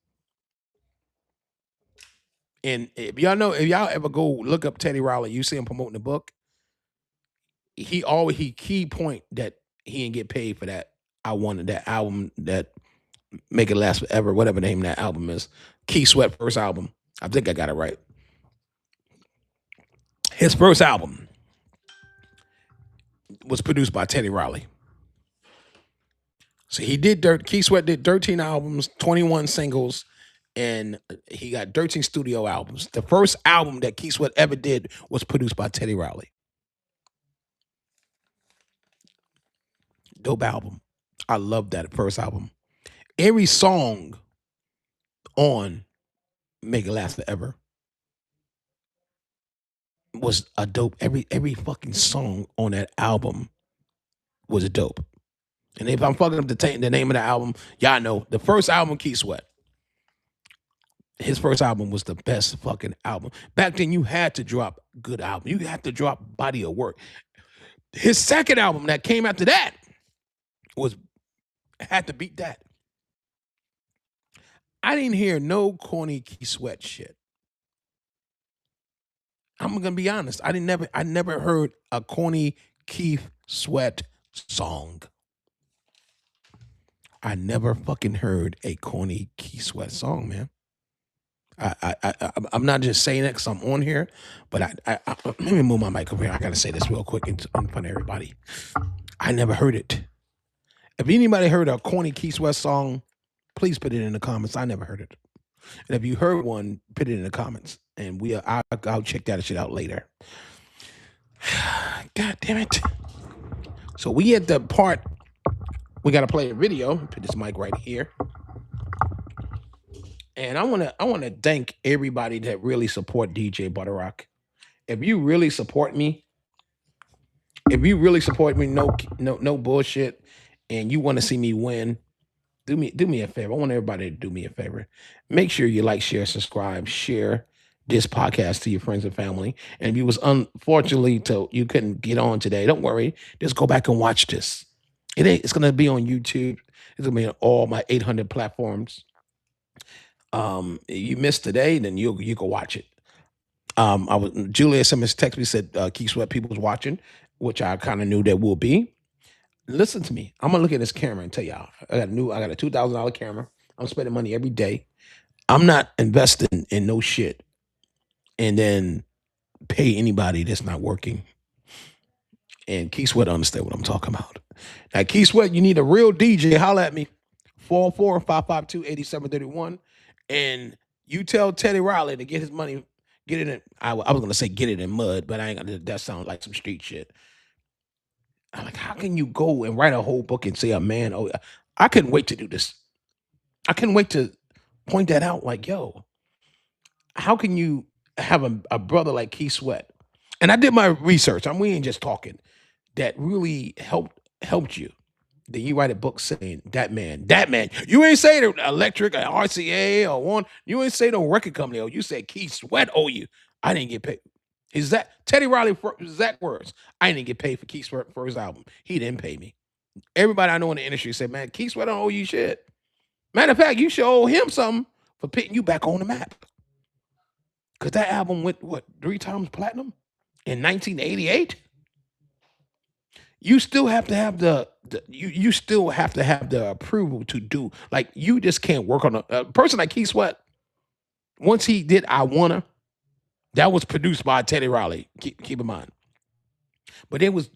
And if y'all ever go look up Teddy Riley, you see him promoting the book. He key point that he didn't get paid for that. I wanted that album that Make It Last Forever, whatever the name of that album is. Keith Sweat first album. I think I got it right. His first album was produced by Teddy Riley. So Keith Sweat did 13 albums, 21 singles, and he got 13 studio albums. The first album that Keith Sweat ever did was produced by Teddy Riley. Dope album. I love that first album. Every song on Make It Last Forever was a dope. Every fucking song on that album was a dope. And if I'm fucking up the name of the album, y'all know the first album, Keith Sweat. His first album was the best fucking album. Back then, you had to drop good album. You had to drop body of work. His second album that came after that had to beat that. I didn't hear no corny Keith Sweat shit. I'm gonna be honest. I never heard a corny Keith Sweat song. I never fucking heard a corny Keith Sweat song, man. I'm not just saying it because I'm on here, but let me move my mic over here. I gotta say this real quick in front of everybody. I never heard it. If anybody heard a corny Keith Sweat song, please put it in the comments. I never heard it. And if you heard one, put it in the comments, and I'll check that shit out later. God damn it! So we at the part we gotta play a video. Put this mic right here. And I wanna thank everybody that really support DJButterrock. If you really support me, no bullshit, and you want to see me win, do me a favor. I want everybody to do me a favor. Make sure you like, share, subscribe, share this podcast to your friends and family. And if you was unfortunately you couldn't get on today, don't worry. Just go back and watch this. It's gonna be on YouTube. It's gonna be on all my 800 platforms. You missed today, then you can watch it. Julia sent me a text me, said Keith Sweat people was watching, which I kind of knew there will be. Listen to me. I'm gonna look at this camera and tell y'all. I got a $2,000 camera. I'm spending money every day. I'm not investing in no shit and then pay anybody that's not working. And Keith Sweat understand what I'm talking about. Now, Keith Sweat, you need a real DJ. Holla at me. 404-552-8731. And you tell Teddy Riley to get his money, get it in. I was gonna say get it in mud, but I ain't gonna. That sounds like some street shit. I'm like, how can you go and write a whole book and say a man? Oh, I couldn't wait to do this. I couldn't wait to point that out. Like, yo, how can you have a brother like Keith Sweat? And I did my research. We ain't just talking. That really helped you. Then you write a book saying that man. You ain't say the Electric or RCA or one. You ain't say no record company. You said Keith Sweat owe you. I didn't get paid. Is that Teddy Riley exact words? I didn't get paid for Keith Sweat first album. He didn't pay me. Everybody I know in the industry said, man, Keith Sweat don't owe you shit. Matter of fact, you should owe him something for putting you back on the map. Because that album went, 3 times platinum in 1988? You still have to have you still have to have the approval to do. Like, you just can't work on a person like Keith Sweat. Once he did I Wanna, that was produced by Teddy Riley. Keep in mind. But they was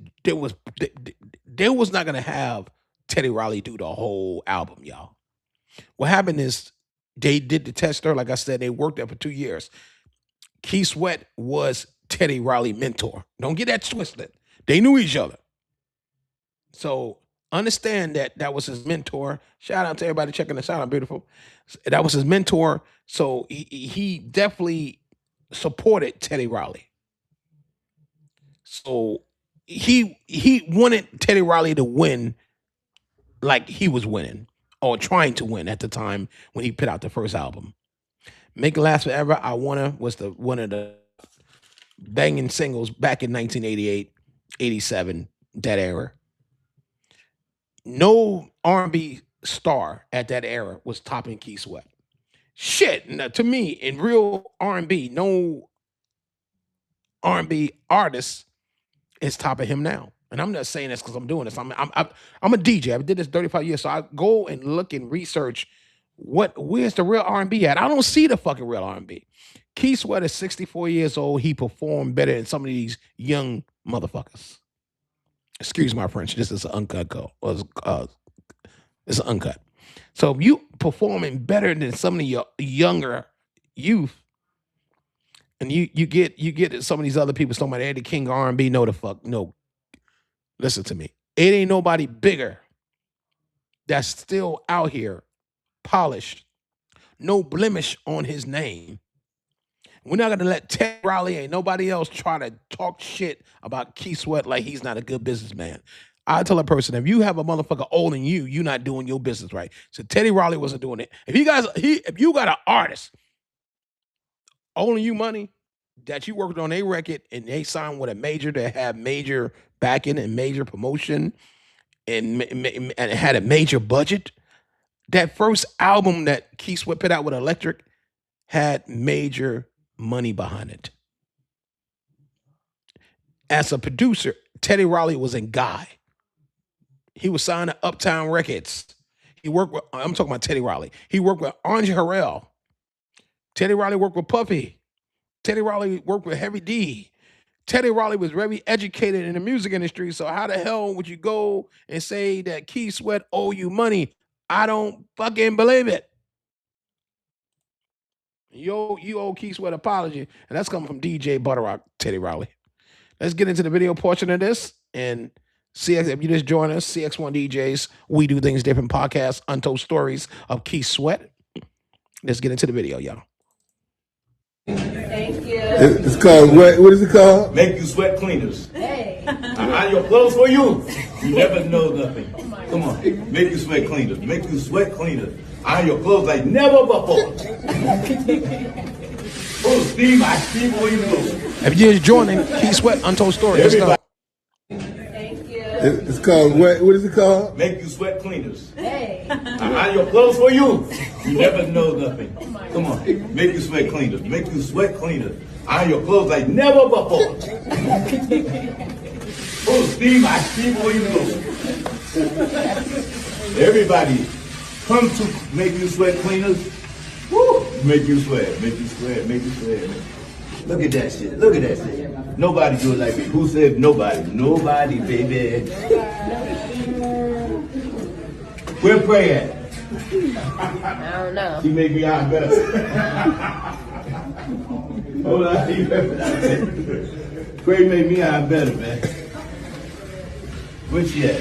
not gonna have Teddy Riley do the whole album, y'all. What happened is they did the tester. Like I said, they worked there for 2 years. Keith Sweat was Teddy Riley's mentor. Don't get that twisted. They knew each other. So understand that that was his mentor. Shout out to everybody checking this out. Beautiful. That was his mentor. So he definitely supported Teddy Riley. So he wanted Teddy Riley to win like he was winning or trying to win at the time when he put out the first album. Make It Last Forever, I Wanna was one of the banging singles back in 1988, 87, that era. No R&B star at that era was topping Keith Sweat. Shit, now, to me, in real R&B, no R&B artist is topping him now. And I'm not saying this because I'm doing this. I'm a DJ. I did this 35 years, so I go and look and research where's the real R&B at. I don't see the fucking real R&B. Keith Sweat is 64 years old. He performed better than some of these young motherfuckers. Excuse my French. This is an uncut go. It's an uncut. So if you performing better than some of your younger youth, and you get some of these other people talking about Eddie King R&B, no the fuck, no. Listen to me. It ain't nobody bigger that's still out here, polished, no blemish on his name. We're not gonna let Teddy Riley and nobody else try to talk shit about Keith Sweat like he's not a good businessman. I tell a person, if you have a motherfucker older than you, you're not doing your business right. So Teddy Riley wasn't doing it. If you got an artist owing you money that you worked on a record and they signed with a major that had major backing and major promotion and had a major budget, that first album that Keith Sweat put out with Electric had major money behind it. As a producer, Teddy Riley was a guy. He was signed to Uptown Records. He worked with, I'm talking about Teddy Riley. He worked with Andre Harrell. Teddy Riley worked with Puffy. Teddy Riley worked with Heavy D. Teddy Riley was very educated in the music industry, so how the hell would you go and say that Keith Sweat owe you money? I don't fucking believe it. You owe Keith Sweat apology, and that's coming from DJButterrock, Teddy Riley. Let's get into the video portion of this, and CX, if you just join us, CX1 DJs, We Do Things Different podcast, Untold Stories of Keith Sweat. Let's get into the video, y'all. Thank you. It's called, what is it called? Make You Sweat Cleaners. Hey. I iron your clothes for you. You never know nothing. Come on. Make You Sweat Cleaners. Make You Sweat Cleaners. Iron your clothes like never before. Oh, Steve, where you go? If you're just joining, Keith Sweat, Untold Stories. Let's go. Thank you. It's called, what is it called? Make You Sweat Cleaners. Hey. I iron your clothes for you. You never know nothing. Come on. Make You Sweat Cleaners. Make You Sweat Cleaners. Iron your clothes like never before. Oh, Steve, where you go? Everybody, come to Make You Sweat Cleaners. Woo! Make you sweat. Make you sweat. Make you sweat. Look at that shit. Look at that shit. Nobody do it like me. Who said nobody? Nobody, baby. Where Pray at? I don't know. She made me out better. Hold on. Pray made me out better, man. Where she at?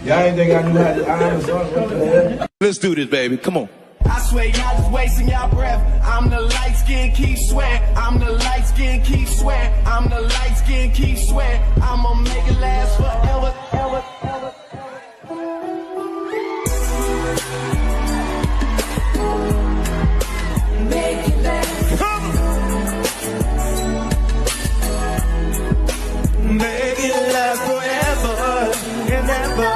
Y'all ain't think I knew how to iron a song? What the hell? Let's do this, baby. Come on. I swear y'all just wasting y'all breath. I'm the light skin Keith Sweat. I'm the light skin Keith Sweat. I'm the light skin Keith Sweat. I'ma make it last forever, ever, ever. Make it last. Make it last forever and ever.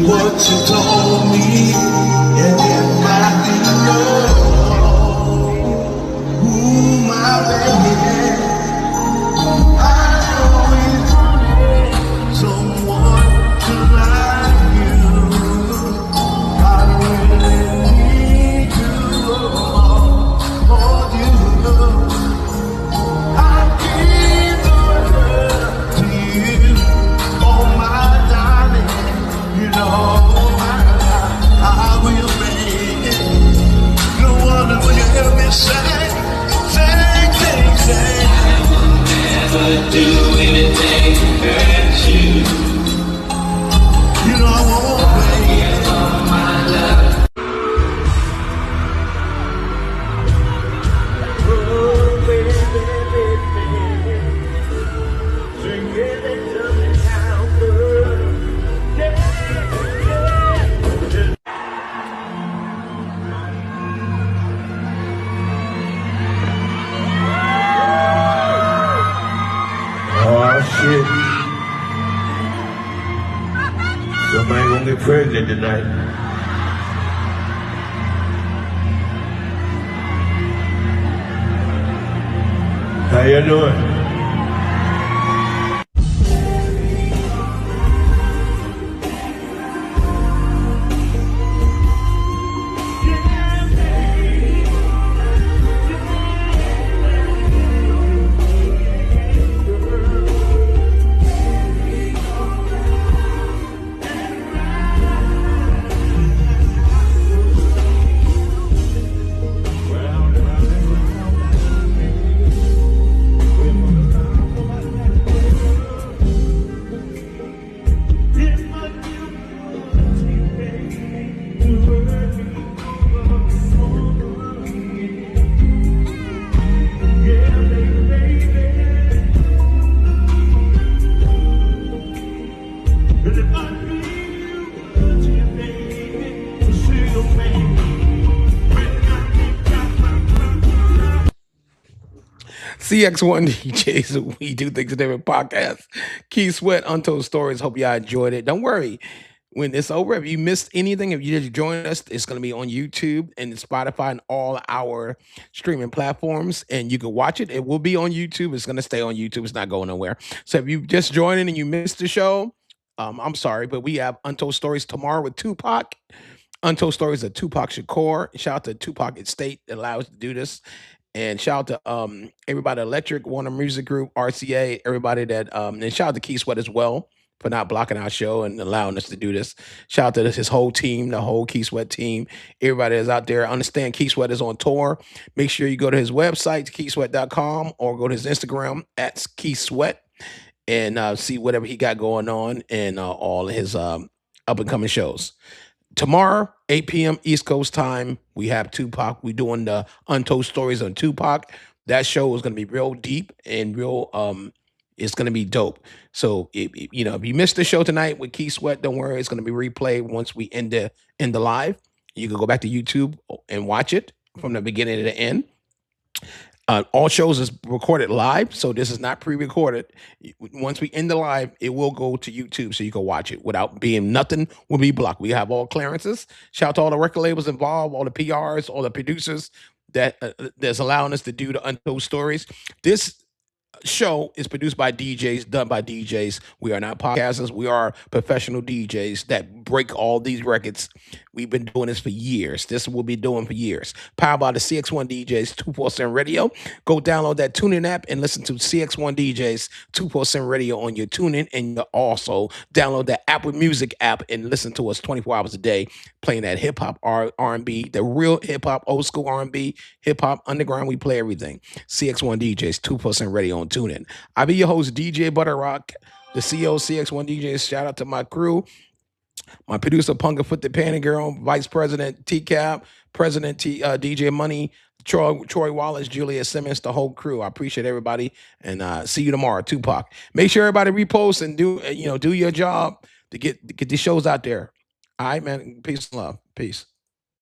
What you told me, and it might be love. Somebody gonna get pregnant tonight. How you doing? CX1 DJs, we do things different podcast. Key Sweat, Untold Stories. Hope y'all enjoyed it. Don't worry. When it's over, if you missed anything, if you just joined us, it's going to be on YouTube and Spotify and all our streaming platforms, and you can watch it. It will be on YouTube. It's going to stay on YouTube. It's not going nowhere. So if you just joined in and you missed the show, I'm sorry, but we have Untold Stories tomorrow with Tupac. Untold Stories of Tupac Shakur. Shout out to Tupac Estate that allows us to do this. And shout out to everybody at Electric, Warner Music Group, RCA, everybody that and shout out to Key Sweat as well for not blocking our show and allowing us to do this. Shout out to his whole team, the whole Key Sweat team, everybody that's out there. Understand Key Sweat is on tour. Make sure you go to his website, keysweat.com, or go to his Instagram at Key Sweat and see whatever he got going on and all his up and coming shows. Tomorrow, 8 p.m. East Coast time, we have Tupac. We're doing the Untold Stories on Tupac. That show is going to be real deep and real, it's going to be dope. So, if you missed the show tonight with Key Sweat, don't worry. It's going to be replayed once we end the live. You can go back to YouTube and watch it from the beginning to the end. All shows is recorded live, so this is not pre-recorded. Once we end the live, it will go to YouTube, so you can watch it without being nothing will be blocked. We have all clearances. Shout out to all the record labels involved, all the PRs, all the producers that's allowing us to do the Untold Stories. This show is produced by DJs, done by DJs. We are not podcasters. We are professional DJs that break all these records. We've been doing this for years. This will be doing for years. Powered by the CX1 DJs 247 Radio. Go download that TuneIn app and listen to CX1 DJs 247 Radio on your TuneIn, and also download the Apple Music app and listen to us 24 hours a day, playing that hip hop, R&B, the real hip hop, old school R&B, hip hop, underground. We play everything. CX1 DJs 247 Radio on TuneIn. I'll be your host, DJ Butterrock, the CEO of CX1 DJs. Shout out to my crew. My producer, Punga Foot the Panty Girl, Vice President T-Cab, President DJ Money, Troy Wallace, Julia Simmons, the whole crew. I appreciate everybody, and see you tomorrow, Tupac. Make sure everybody repost and do your job to get these shows out there. All right, man. Peace and love. Peace.